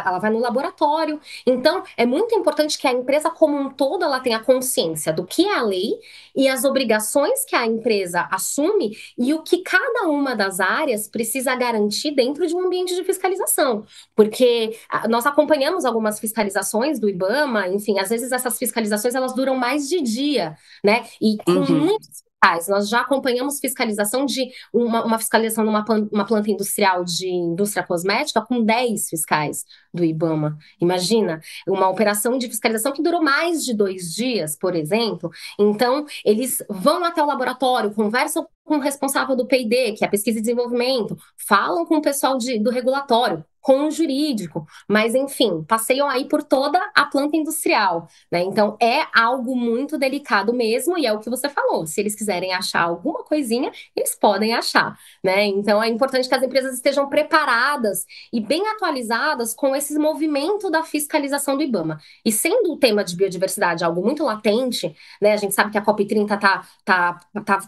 ela vai no laboratório. Então, é muito importante que a empresa como um todo ela tenha consciência do que é a lei e as obrigações que a empresa assume e o que cada uma das áreas precisa garantir dentro de um ambiente de fiscalização. Porque nós acompanhamos algumas fiscalizações do IBAMA, enfim, às vezes essas fiscalizações elas duram mais de dia, né? E com muitos fiscais, nós já acompanhamos fiscalização de uma fiscalização numa uma planta industrial de indústria cosmética com 10 fiscais do IBAMA. Imagina, uma operação de fiscalização que durou mais de 2 dias, por exemplo. Então, eles vão até o laboratório, conversam com o responsável do P&D, que é a pesquisa e desenvolvimento, falam com o pessoal do regulatório, com o jurídico, mas enfim, passeiam aí por toda a planta industrial, né? Então é algo muito delicado mesmo, e é o que você falou. Se eles quiserem achar alguma coisinha, eles podem achar, né? Então é importante que as empresas estejam preparadas e bem atualizadas com esse movimento da fiscalização do IBAMA. E sendo o tema de biodiversidade algo muito latente, né? A gente sabe que a COP30 tá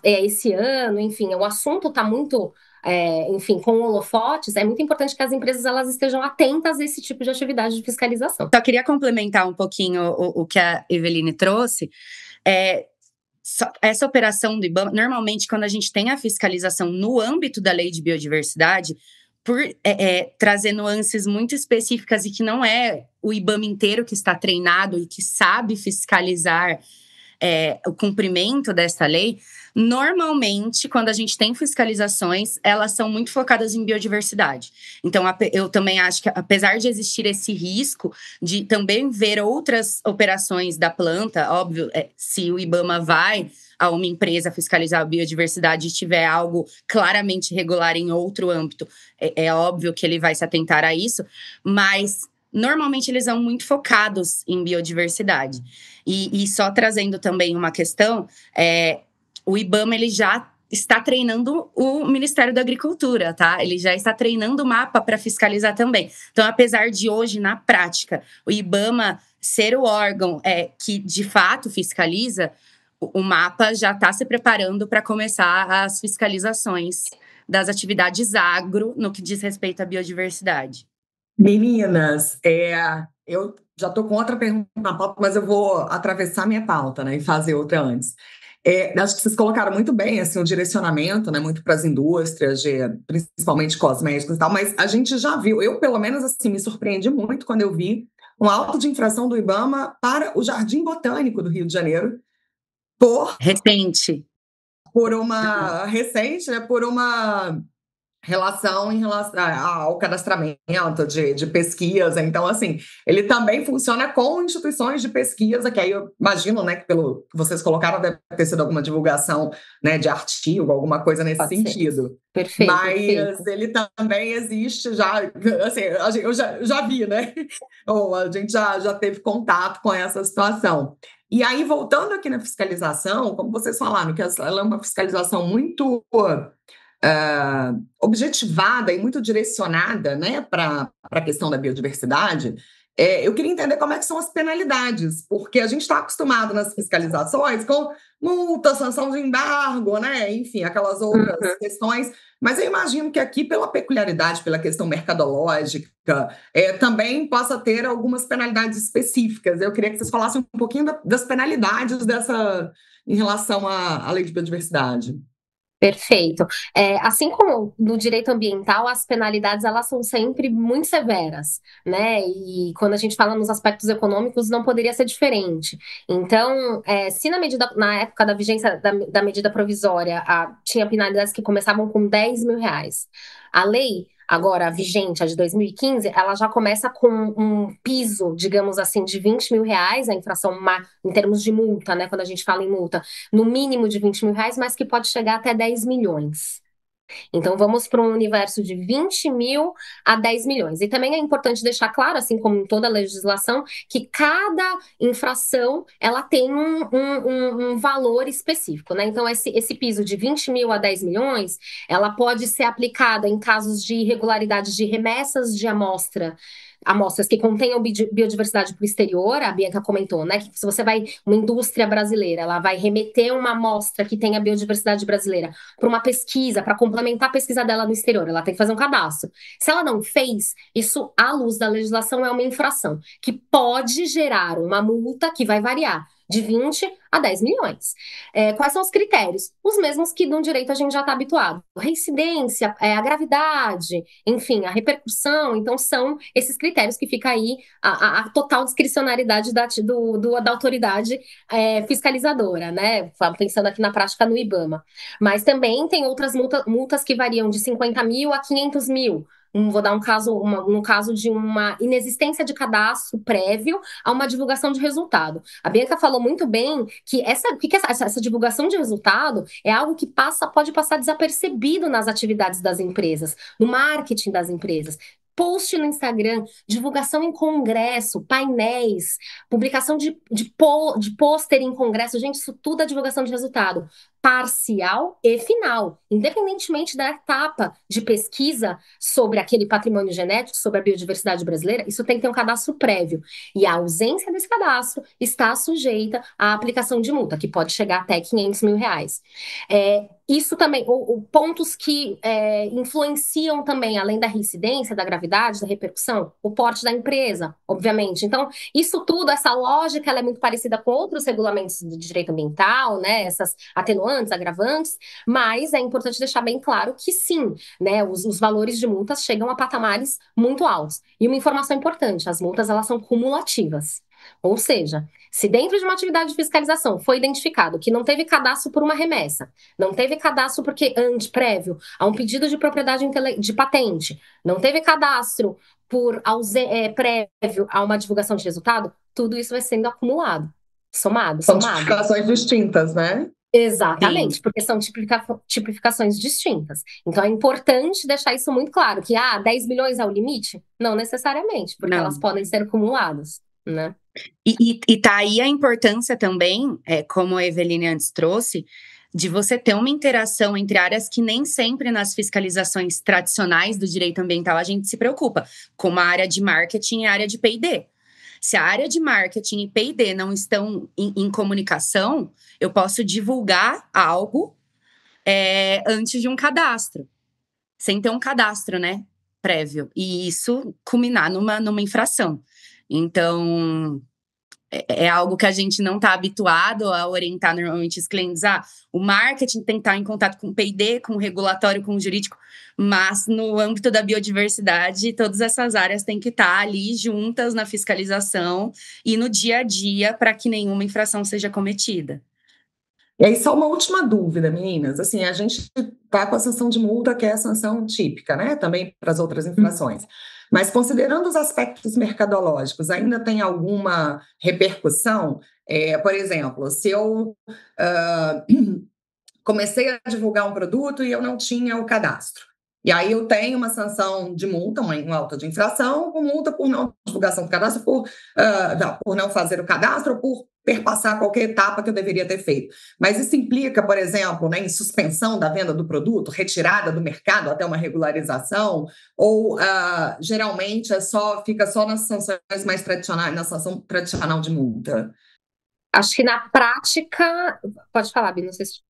esse ano, enfim, o assunto está muito enfim, com holofotes, é muito importante que as empresas elas estejam atentas a esse tipo de atividade de fiscalização. Só queria complementar um pouquinho o que a Eveline trouxe. Essa operação do IBAMA, normalmente, quando a gente tem a fiscalização no âmbito da lei de biodiversidade, por trazer nuances muito específicas e que não é o IBAMA inteiro que está treinado e que sabe fiscalizar o cumprimento dessa lei, normalmente, quando a gente tem fiscalizações, elas são muito focadas em biodiversidade. Então, eu também acho que, apesar de existir esse risco de também ver outras operações da planta, óbvio, se o IBAMA vai a uma empresa fiscalizar a biodiversidade e tiver algo claramente irregular em outro âmbito, é óbvio que ele vai se atentar a isso, mas normalmente eles são muito focados em biodiversidade. E só trazendo também uma questão, o IBAMA ele já está treinando o Ministério da Agricultura, tá? Ele já está treinando o MAPA para fiscalizar também. Então, apesar de hoje, na prática, o IBAMA ser o órgão que de fato fiscaliza, o MAPA já está se preparando para começar as fiscalizações das atividades agro no que diz respeito à biodiversidade. Meninas, eu já estou com outra pergunta na pauta, mas eu vou atravessar minha pauta, né, e fazer outra antes. Acho que vocês colocaram muito bem assim, o direcionamento, né, muito para as indústrias, principalmente cosméticos e tal, mas a gente já viu, eu pelo menos assim, me surpreendi muito quando eu vi um auto de infração do IBAMA para o Jardim Botânico do Rio de Janeiro, recente, né, por uma relação em relação ao cadastramento de pesquisa. Então, assim, ele também funciona com instituições de pesquisa, que aí eu imagino, né, que pelo que vocês colocaram, deve ter sido alguma divulgação, né, de artigo, alguma coisa nesse sentido. Perfeito. Mas ele também existe já, assim, eu já vi, né? Ou a gente já teve contato com essa situação. E aí, voltando aqui na fiscalização, como vocês falaram, que ela é uma fiscalização muito objetivada e muito direcionada, né, para a questão da biodiversidade, eu queria entender como é que são as penalidades, porque a gente está acostumado nas fiscalizações com multa, sanção de embargo, né, enfim, aquelas outras questões, mas eu imagino que aqui, pela peculiaridade, pela questão mercadológica, também possa ter algumas penalidades específicas. Eu queria que vocês falassem um pouquinho das penalidades em relação à lei de biodiversidade. Perfeito. Assim como no direito ambiental, as penalidades elas são sempre muito severas, né? E quando a gente fala nos aspectos econômicos, não poderia ser diferente. Então, se na época da vigência da medida provisória, tinha penalidades que começavam com R$10.000, a lei agora vigente, a de 2015, ela já começa com um piso, digamos assim, de R$20.000, a infração em termos de multa, né? Quando a gente fala em multa, no mínimo de R$20.000, mas que pode chegar até 10 milhões. Então, vamos para um universo de 20 mil a 10 milhões. E também é importante deixar claro, assim como em toda a legislação, que cada infração ela tem um valor específico, né? Então, esse piso de 20 mil a 10 milhões, ela pode ser aplicada em casos de irregularidades de remessas de amostras que contenham biodiversidade para o exterior, a Bianca comentou, né? Que se você uma indústria brasileira, ela vai remeter uma amostra que tenha biodiversidade brasileira para uma pesquisa, para complementar a pesquisa dela no exterior, ela tem que fazer um cadastro. Se ela não fez, isso, à luz da legislação, é uma infração, que pode gerar uma multa que vai variar de 20 a 10 milhões. Quais são os critérios? Os mesmos que no direito a gente já está habituado. Reincidência, a gravidade, enfim, a repercussão. Então, são esses critérios que fica aí a total discricionariedade da autoridade fiscalizadora, né? Pensando aqui na prática no IBAMA. Mas também tem outras multas que variam de 50 mil a 500 mil. Vou dar no caso de uma inexistência de cadastro prévio a uma divulgação de resultado. A Bianca falou muito bem que essa divulgação de resultado é algo que pode passar desapercebido nas atividades das empresas, no marketing das empresas. Post no Instagram, divulgação em congresso, painéis, publicação de pôster em congresso. Gente, isso tudo é divulgação de resultado. parcial e final, independentemente da etapa de pesquisa sobre aquele patrimônio genético, sobre a biodiversidade brasileira, isso tem que ter um cadastro prévio. E a ausência desse cadastro está sujeita à aplicação de multa, que pode chegar até R$ 500 mil. Isso também, pontos que influenciam também, além da reincidência, da gravidade, da repercussão, o porte da empresa, obviamente. Então, isso tudo, essa lógica, ela é muito parecida com outros regulamentos de direito ambiental, né? Essas atenuantes, agravantes, mas é importante deixar bem claro que sim, né? Os valores de multas chegam a patamares muito altos. E uma informação importante, as multas, elas são cumulativas. Ou seja, se dentro de uma atividade de fiscalização foi identificado que não teve cadastro por uma remessa, não teve cadastro porque prévio a um pedido de propriedade de patente, não teve cadastro por prévio a uma divulgação de resultado, tudo isso vai sendo acumulado, somado. São tipificações distintas, né? Exatamente, Sim. porque são tipificações distintas. Então é importante deixar isso muito claro, que 10 milhões é o limite? Não necessariamente, porque Não. elas podem ser acumuladas, né? E tá aí a importância também, como a Eveline antes trouxe, de você ter uma interação entre áreas que nem sempre nas fiscalizações tradicionais do direito ambiental a gente se preocupa, como a área de marketing e a área de P&D. Se a área de marketing e P&D não estão em comunicação, eu posso divulgar algo antes de um cadastro, sem ter um cadastro, né, prévio, e isso culminar numa infração. Então, é algo que a gente não está habituado a orientar normalmente os clientes. O marketing tem que estar em contato com o P&D, com o regulatório, com o jurídico, mas no âmbito da biodiversidade, todas essas áreas têm que estar ali juntas na fiscalização e no dia a dia para que nenhuma infração seja cometida. E aí, só uma última dúvida, meninas. Assim, a gente está com a sanção de multa, que é a sanção típica, né? Também para as outras infrações. Mas, considerando os aspectos mercadológicos, ainda tem alguma repercussão? Por exemplo, se eu comecei a divulgar um produto e eu não tinha o cadastro. E aí eu tenho uma sanção de multa, uma auto de infração, com multa por não divulgação do cadastro, por não fazer o cadastro ou por perpassar qualquer etapa que eu deveria ter feito. Mas isso implica, por exemplo, né, em suspensão da venda do produto, retirada do mercado até uma regularização, ou geralmente fica só nas sanções mais tradicionais, na sanção tradicional de multa? Acho que na prática... Pode falar, Bi, não sei se...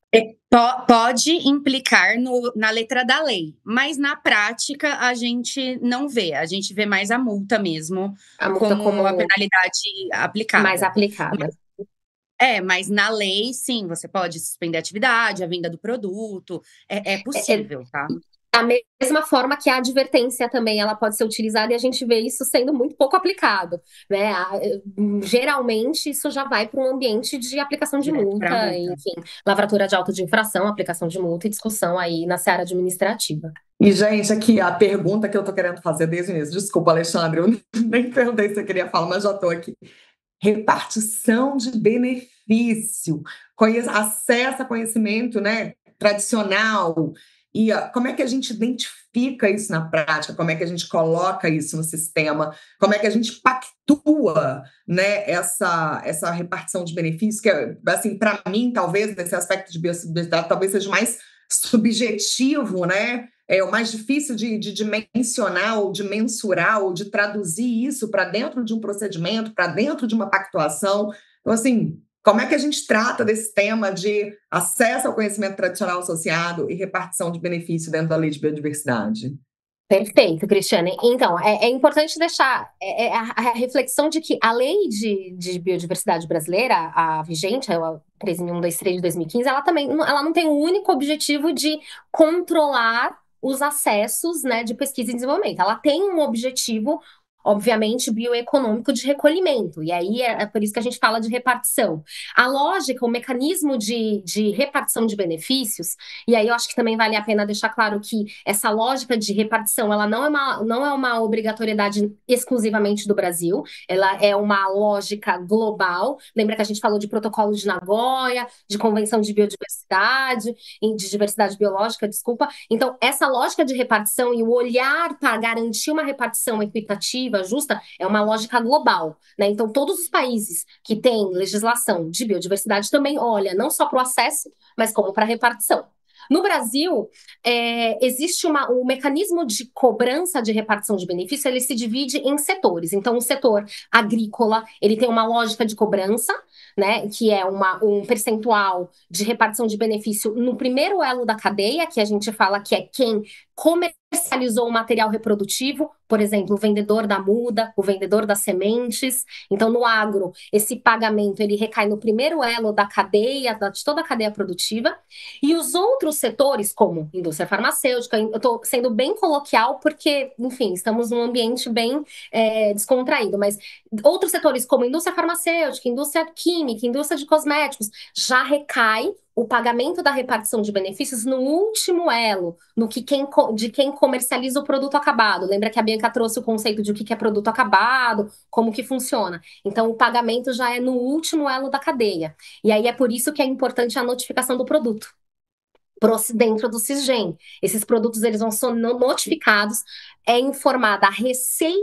Pode implicar na letra da lei, mas na prática a gente não vê. A gente vê mais a multa mesmo, A multa como a penalidade aplicada. mais aplicada. Mas na lei, sim, você pode suspender a atividade, a venda do produto, é possível, tá? Da mesma forma que a advertência também, ela pode ser utilizada e a gente vê isso sendo muito pouco aplicado, né? Geralmente, isso já vai para um ambiente de aplicação de multa, enfim, lavratura de auto de infração, aplicação de multa e discussão aí na seara administrativa. E, gente, aqui a pergunta que eu tô querendo fazer desde o início. Desculpa, Alexandre, eu nem perguntei se você queria falar, mas já tô aqui. Repartição de benefício, acesso a conhecimento, né, tradicional. E como é que a gente identifica isso na prática? Como é que a gente coloca isso no sistema? Como é que a gente pactua, né, essa repartição de benefícios? Que, assim, para mim, talvez, nesse aspecto de biodiversidade, talvez seja mais subjetivo, né? É o mais difícil de dimensionar ou de mensurar ou de traduzir isso para dentro de um procedimento, para dentro de uma pactuação. Então, assim, como é que a gente trata desse tema de acesso ao conhecimento tradicional associado e repartição de benefício dentro da lei de biodiversidade? Perfeito, Cristiane. Então, é importante deixar a reflexão de que a lei de biodiversidade brasileira, a vigente, a 13.123 de 2015, ela não tem o único objetivo de controlar os acessos, né, de pesquisa e desenvolvimento. Ela tem um objetivo, obviamente, bioeconômico de recolhimento. E aí é por isso que a gente fala de repartição. A lógica, o mecanismo de repartição de benefícios, e aí eu acho que também vale a pena deixar claro que essa lógica de repartição, ela não é uma obrigatoriedade exclusivamente do Brasil, ela é uma lógica global. Lembra que a gente falou de protocolo de Nagoya, de convenção de biodiversidade, de diversidade biológica, desculpa. Então, essa lógica de repartição e o olhar para garantir uma repartição equitativa, reprodutiva justa é uma lógica global, né? Então, todos os países que têm legislação de biodiversidade também olham não só para o acesso, mas como para a repartição. No Brasil, existe um mecanismo de cobrança de repartição de benefício, ele se divide em setores. Então, o setor agrícola, ele tem uma lógica de cobrança, né, que é um percentual de repartição de benefício no primeiro elo da cadeia, que a gente fala que é quem comercializou o material reprodutivo, por exemplo, o vendedor da muda, o vendedor das sementes. Então, no agro, esse pagamento ele recai no primeiro elo da cadeia, de toda a cadeia produtiva. E os outros setores, como indústria farmacêutica, eu estou sendo bem coloquial porque, enfim, estamos num ambiente bem descontraído, mas outros setores como indústria farmacêutica, indústria química, indústria de cosméticos, já recai o pagamento da repartição de benefícios no último elo, de quem comercializa o produto acabado. Lembra que a Bianca trouxe o conceito de o que é produto acabado, como que funciona. Então, o pagamento já é no último elo da cadeia. E aí é por isso que é importante a notificação do produto dentro do Sisgem. Esses produtos eles vão ser notificados, é informada a receita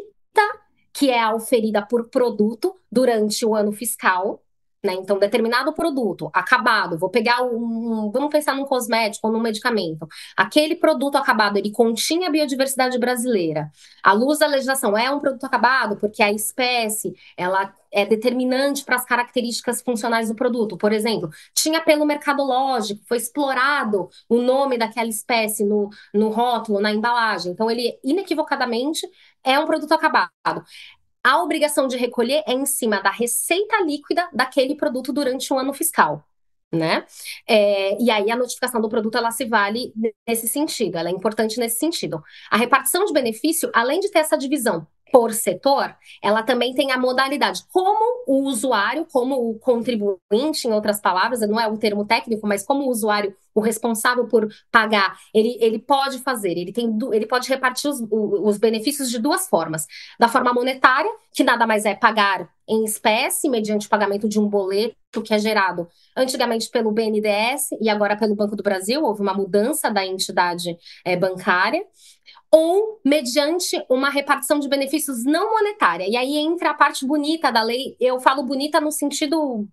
que é auferida por produto durante o ano fiscal, né? Então, determinado produto acabado, vou pegar vamos pensar num cosmético ou num medicamento. Aquele produto acabado, ele continha a biodiversidade brasileira. À luz da legislação, é um produto acabado porque a espécie, ela é determinante para as características funcionais do produto. Por exemplo, tinha apelo mercadológico, foi explorado o nome daquela espécie no rótulo, na embalagem. Então, ele, inequivocadamente, é um produto acabado. A obrigação de recolher é em cima da receita líquida daquele produto durante o ano fiscal, né? E aí a notificação do produto, ela se vale nesse sentido, ela é importante nesse sentido. A repartição de benefício, além de ter essa divisão por setor, ela também tem a modalidade. Como o usuário, como o contribuinte, em outras palavras, não é o termo técnico, mas como o usuário, o responsável por pagar, ele pode fazer, ele pode repartir os benefícios de duas formas. Da forma monetária, que nada mais é pagar em espécie, mediante o pagamento de um boleto que é gerado antigamente pelo BNDES e agora pelo Banco do Brasil, houve uma mudança da entidade bancária, ou mediante uma repartição de benefícios não monetária. E aí entra a parte bonita da lei, eu falo bonita no sentido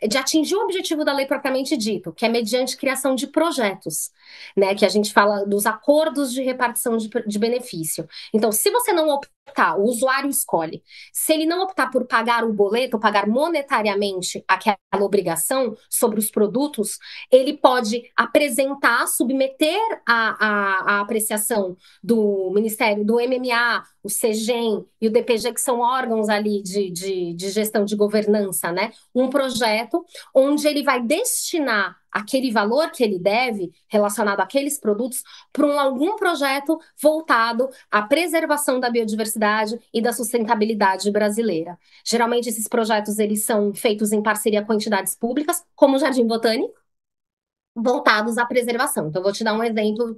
de atingir o objetivo da lei propriamente dito, que é mediante criação de projetos, né, que a gente fala dos acordos de repartição de benefício. Então, se você não optar, o usuário escolhe, se ele não optar por pagar o boleto, pagar monetariamente aquela obrigação sobre os produtos, ele pode apresentar, submeter a apreciação do Ministério, do MMA, o Sesgem e o DPG, que são órgãos ali de gestão de governança, né? Um projeto onde ele vai destinar aquele valor que ele deve, relacionado àqueles produtos, para algum projeto voltado à preservação da biodiversidade e da sustentabilidade brasileira. Geralmente, esses projetos eles são feitos em parceria com entidades públicas, como o Jardim Botânico, voltados à preservação. Então, vou te dar um exemplo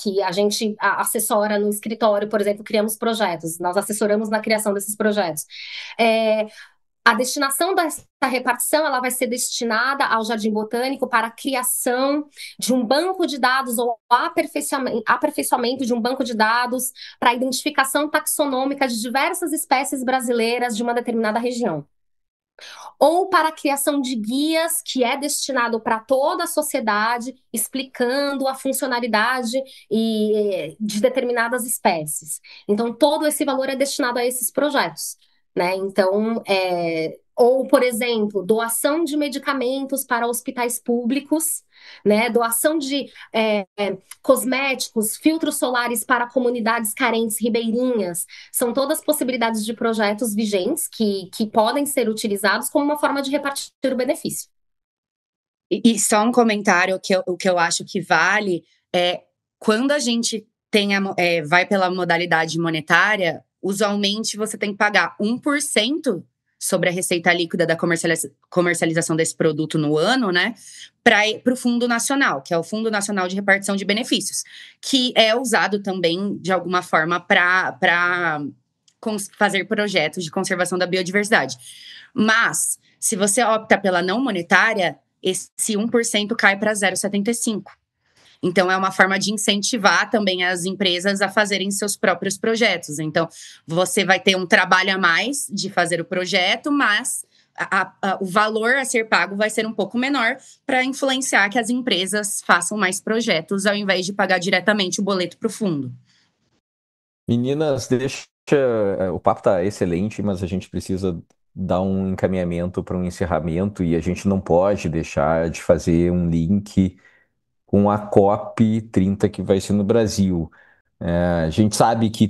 que a gente assessora no escritório, por exemplo, criamos projetos, nós assessoramos na criação desses projetos. A destinação dessa repartição, ela vai ser destinada ao Jardim Botânico para a criação de um banco de dados ou aperfeiçoamento de um banco de dados para a identificação taxonômica de diversas espécies brasileiras de uma determinada região. Ou para a criação de guias que é destinado para toda a sociedade, explicando a funcionalidade de determinadas espécies. Então, todo esse valor é destinado a esses projetos, né? Então, ou, por exemplo, doação de medicamentos para hospitais públicos, né? Doação de cosméticos, filtros solares para comunidades carentes ribeirinhas. São todas possibilidades de projetos vigentes que podem ser utilizados como uma forma de repartir o benefício. E só um comentário o que eu acho que vale é quando a gente vai pela modalidade monetária, usualmente você tem que pagar 1% sobre a receita líquida da comercialização desse produto no ano, né, para o Fundo Nacional, que é o Fundo Nacional de Repartição de Benefícios, que é usado também, de alguma forma, para fazer projetos de conservação da biodiversidade. Mas, se você opta pela não monetária, esse 1% cai para 0,75%. Então, é uma forma de incentivar também as empresas a fazerem seus próprios projetos. Então, você vai ter um trabalho a mais de fazer o projeto, mas o valor a ser pago vai ser um pouco menor para influenciar que as empresas façam mais projetos ao invés de pagar diretamente o boleto para o fundo. Meninas, o papo tá excelente, mas a gente precisa dar um encaminhamento para um encerramento e a gente não pode deixar de fazer um link com a COP30 que vai ser no Brasil. A gente sabe que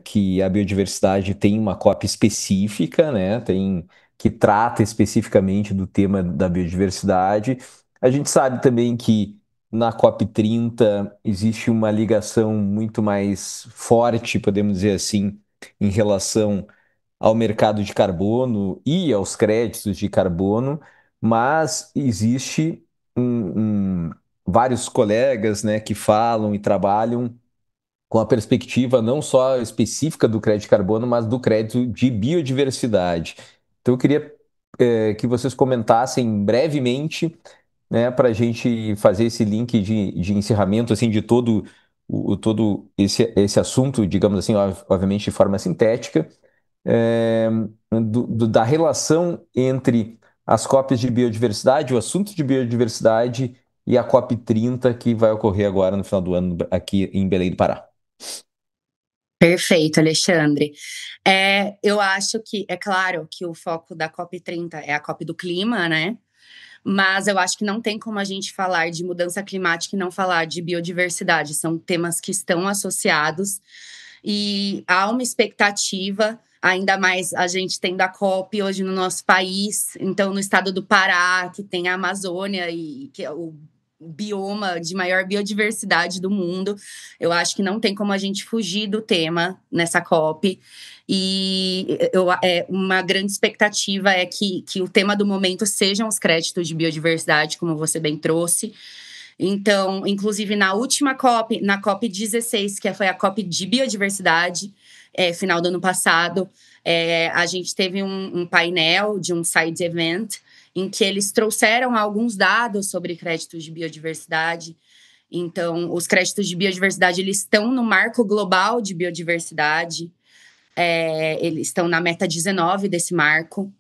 que a biodiversidade tem uma COP específica, né? Que trata especificamente do tema da biodiversidade. A gente sabe também que na COP30 existe uma ligação muito mais forte, podemos dizer assim, em relação ao mercado de carbono e aos créditos de carbono, mas existe vários colegas, né, que falam e trabalham com a perspectiva não só específica do crédito de carbono, mas do crédito de biodiversidade. Então, eu queria que vocês comentassem brevemente, né, para a gente fazer esse link de encerramento assim, de todo esse assunto, digamos assim, obviamente de forma sintética, é, da relação entre as COPs de biodiversidade, o assunto de biodiversidade e a COP30 que vai ocorrer agora no final do ano aqui em Belém do Pará. Perfeito, Alexandre. Eu acho que, é claro que o foco da COP30 é a COP do clima, né? Mas eu acho que não tem como a gente falar de mudança climática e não falar de biodiversidade. São temas que estão associados e há uma expectativa, ainda mais a gente tendo a COP hoje no nosso país. Então, no estado do Pará, que tem a Amazônia e que é o bioma de maior biodiversidade do mundo. Eu acho que não tem como a gente fugir do tema nessa COP. E uma grande expectativa é que o tema do momento sejam os créditos de biodiversidade, como você bem trouxe. Então, inclusive na última COP, na COP16, que foi a COP de biodiversidade, final do ano passado, a gente teve um painel de um side event em que eles trouxeram alguns dados sobre créditos de biodiversidade. Então, os créditos de biodiversidade eles estão no marco global de biodiversidade, eles estão na meta 19 desse marco.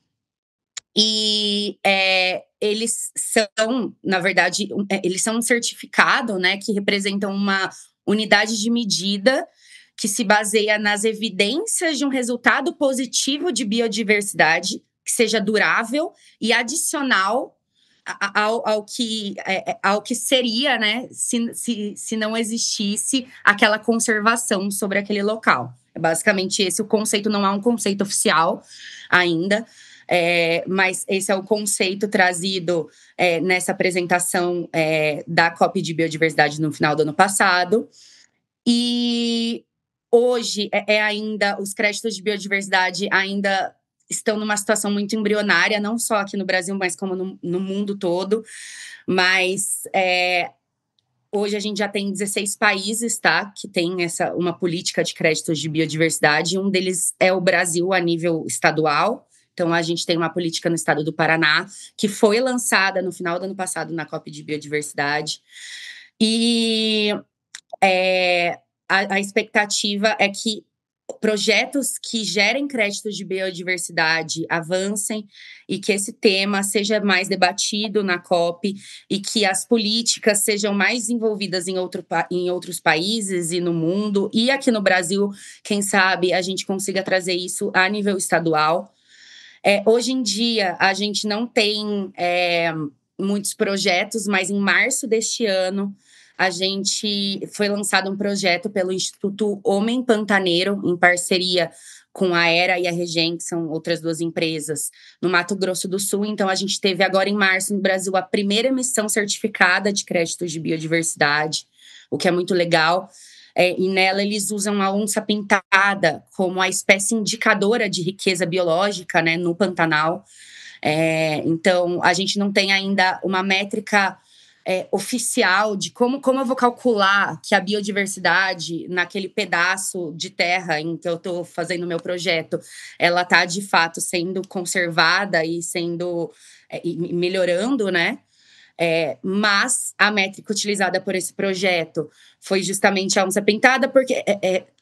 E eles são, na verdade, eles são um certificado, né, que representam uma unidade de medida que se baseia nas evidências de um resultado positivo de biodiversidade que seja durável e adicional ao que seria, né, se não existisse aquela conservação sobre aquele local. É basicamente esse o conceito, não é um conceito oficial ainda, mas esse é o conceito trazido nessa apresentação da COP de Biodiversidade no final do ano passado. E hoje ainda os créditos de biodiversidade ainda estão numa situação muito embrionária, não só aqui no Brasil, mas como no mundo todo. Mas hoje a gente já tem 16 países, tá, que tem uma política de créditos de biodiversidade. Um deles é o Brasil a nível estadual. Então, a gente tem uma política no estado do Paraná, que foi lançada no final do ano passado na COP de Biodiversidade. E a expectativa é que projetos que gerem créditos de biodiversidade avancem e que esse tema seja mais debatido na COP e que as políticas sejam mais desenvolvidas em outros países e no mundo. E aqui no Brasil, quem sabe, a gente consiga trazer isso a nível estadual. Hoje em dia, a gente não tem muitos projetos, mas em março deste ano, foi lançado um projeto pelo Instituto Homem Pantaneiro, em parceria com a Aera e a Regen, que são outras duas empresas, no Mato Grosso do Sul. Então, a gente teve agora em março, no Brasil, a primeira emissão certificada de créditos de biodiversidade, o que é muito legal. E nela eles usam a onça pintada como a espécie indicadora de riqueza biológica, né, no Pantanal. Então, a gente não tem ainda uma métrica oficial de como eu vou calcular que a biodiversidade naquele pedaço de terra em que eu estou fazendo o meu projeto, ela está, de fato, sendo conservada e sendo e melhorando, né? Mas a métrica utilizada por esse projeto foi justamente a onça pintada,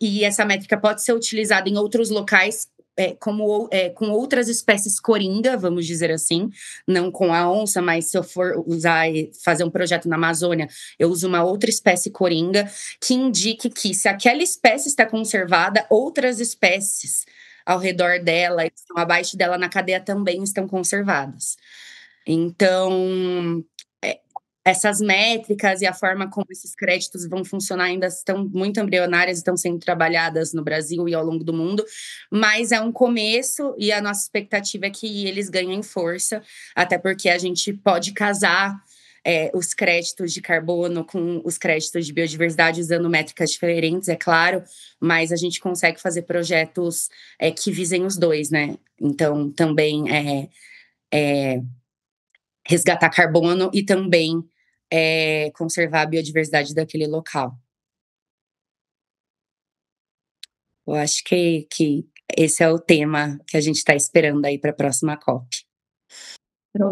e essa métrica pode ser utilizada em outros locais com outras espécies coringa, vamos dizer assim, não com a onça, mas se eu for usar e fazer um projeto na Amazônia, eu uso uma outra espécie coringa que indique que, se aquela espécie está conservada, outras espécies ao redor dela, que estão abaixo dela na cadeia, também estão conservadas. Então, essas métricas e a forma como esses créditos vão funcionar ainda estão muito embrionárias, estão sendo trabalhadas no Brasil e ao longo do mundo, mas é um começo e a nossa expectativa é que eles ganhem força, até porque a gente pode casar os créditos de carbono com os créditos de biodiversidade usando métricas diferentes, é claro, mas a gente consegue fazer projetos que visem os dois, né? Então, também resgatar carbono e também conservar a biodiversidade daquele local. Eu acho que esse é o tema que a gente está esperando aí para a próxima COP.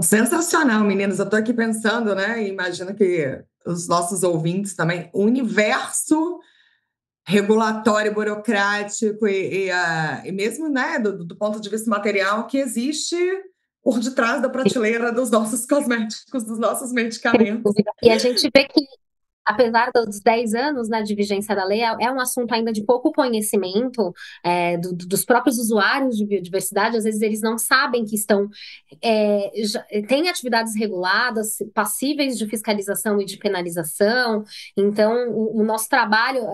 Sensacional, meninas. Eu estou aqui pensando, né? Imagino que os nossos ouvintes também, o universo regulatório, burocrático e mesmo, né, do ponto de vista material que existe por detrás da prateleira dos nossos cosméticos, dos nossos medicamentos. E a gente vê que, apesar dos 10 anos, né, de vigência da lei, é um assunto ainda de pouco conhecimento dos próprios usuários de biodiversidade. Às vezes eles não sabem que têm atividades reguladas, passíveis de fiscalização e de penalização. Então, o nosso trabalho,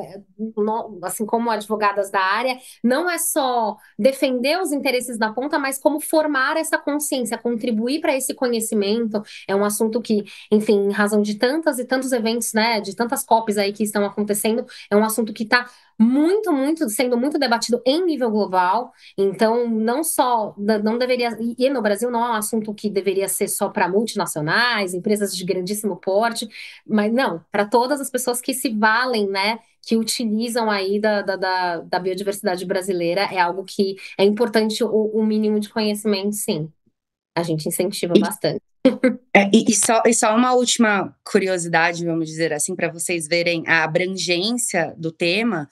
assim como advogadas da área, não é só defender os interesses da ponta, mas como formar essa consciência, contribuir para esse conhecimento. É um assunto que, enfim, em razão de tantas e tantos eventos, né, de tantas COPs aí que estão acontecendo, é um assunto que está sendo muito debatido em nível global. Então, não deveria, e no Brasil não é um assunto que deveria ser só para multinacionais, empresas de grandíssimo porte, mas não, para todas as pessoas que se valem, né, que utilizam aí da biodiversidade brasileira. É algo que é importante, o mínimo de conhecimento, sim. A gente incentiva bastante. E só uma última curiosidade, vamos dizer assim, para vocês verem a abrangência do tema.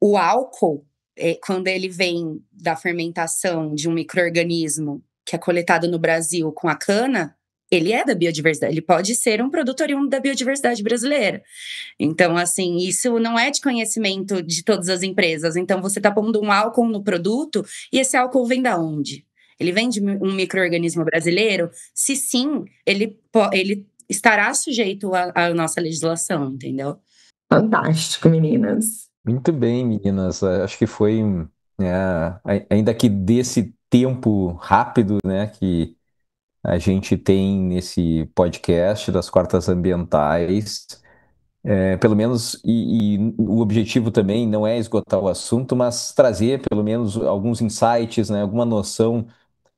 O álcool, quando ele vem da fermentação de um micro-organismo que é coletado no Brasil com a cana, ele é da biodiversidade, ele pode ser um produto oriundo da biodiversidade brasileira. Então, assim, isso não é de conhecimento de todas as empresas. Então, você está pondo um álcool no produto, e esse álcool vem da onde? Ele vem de um micro-organismo brasileiro? Se sim, ele estará sujeito à nossa legislação, entendeu? Fantástico, meninas. Muito bem, meninas. Acho que foi, ainda que desse tempo rápido, né, que a gente tem nesse podcast das quartas ambientais, pelo menos, e o objetivo também não é esgotar o assunto, mas trazer pelo menos alguns insights, né, alguma noção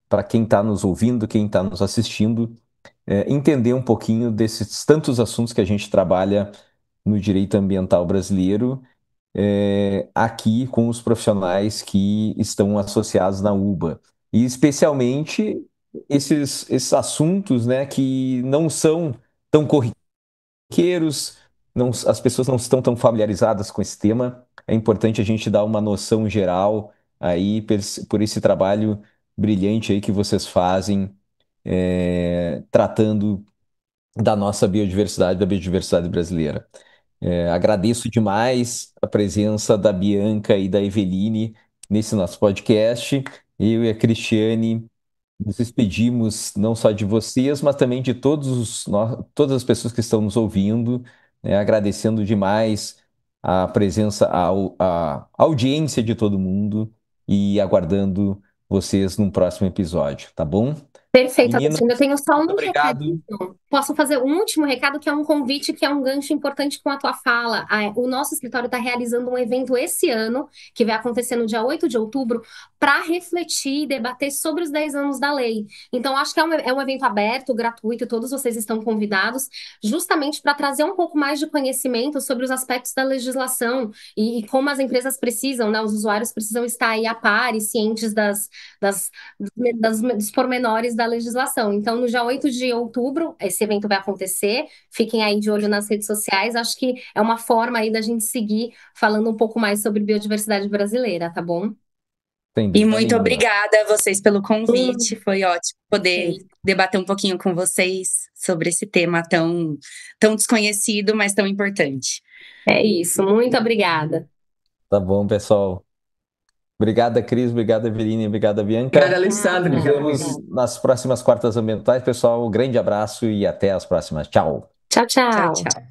para quem está nos ouvindo, quem está nos assistindo, entender um pouquinho desses tantos assuntos que a gente trabalha no direito ambiental brasileiro, aqui com os profissionais que estão associados na UBA. E especialmente esses assuntos, né, que não são tão corriqueiros, as pessoas não estão tão familiarizadas com esse tema. É importante a gente dar uma noção geral aí por esse trabalho brilhante aí que vocês fazem, tratando da nossa biodiversidade, da biodiversidade brasileira. Agradeço demais a presença da Bianca e da Eveline nesse nosso podcast. Eu e a Cristiane nos despedimos não só de vocês, mas também de todas as pessoas que estão nos ouvindo, né, agradecendo demais a presença, a audiência de todo mundo e aguardando vocês num próximo episódio, tá bom? Perfeito, Meninas, Agostinho. Eu tenho só um obrigado. recadinho. Posso fazer um último recado, que é um convite, que é um gancho importante com a tua fala. O nosso escritório está realizando um evento esse ano, que vai acontecer no dia 8 de outubro, para refletir e debater sobre os 10 anos da lei. Então, acho que é um evento aberto, gratuito, e todos vocês estão convidados, justamente para trazer um pouco mais de conhecimento sobre os aspectos da legislação e como as empresas precisam, né, os usuários precisam estar aí a par e cientes dos pormenores da legislação. Então, no dia 8 de outubro, esse evento vai acontecer. Fiquem aí de olho nas redes sociais. Acho que é uma forma aí da gente seguir falando um pouco mais sobre biodiversidade brasileira, tá bom? Sem E dúvida muito nenhuma. obrigada a vocês pelo convite. Foi ótimo poder debater um pouquinho com vocês sobre esse tema tão desconhecido, mas tão importante. É isso. Muito obrigada. Tá bom, pessoal. Obrigada, Cris. Obrigada, Eveline. Obrigada, Bianca. Obrigada, Alexandre. Nos vemos nas próximas quartas ambientais, pessoal. Um grande abraço e até as próximas. Tchau. Tchau, tchau. Tchau, tchau.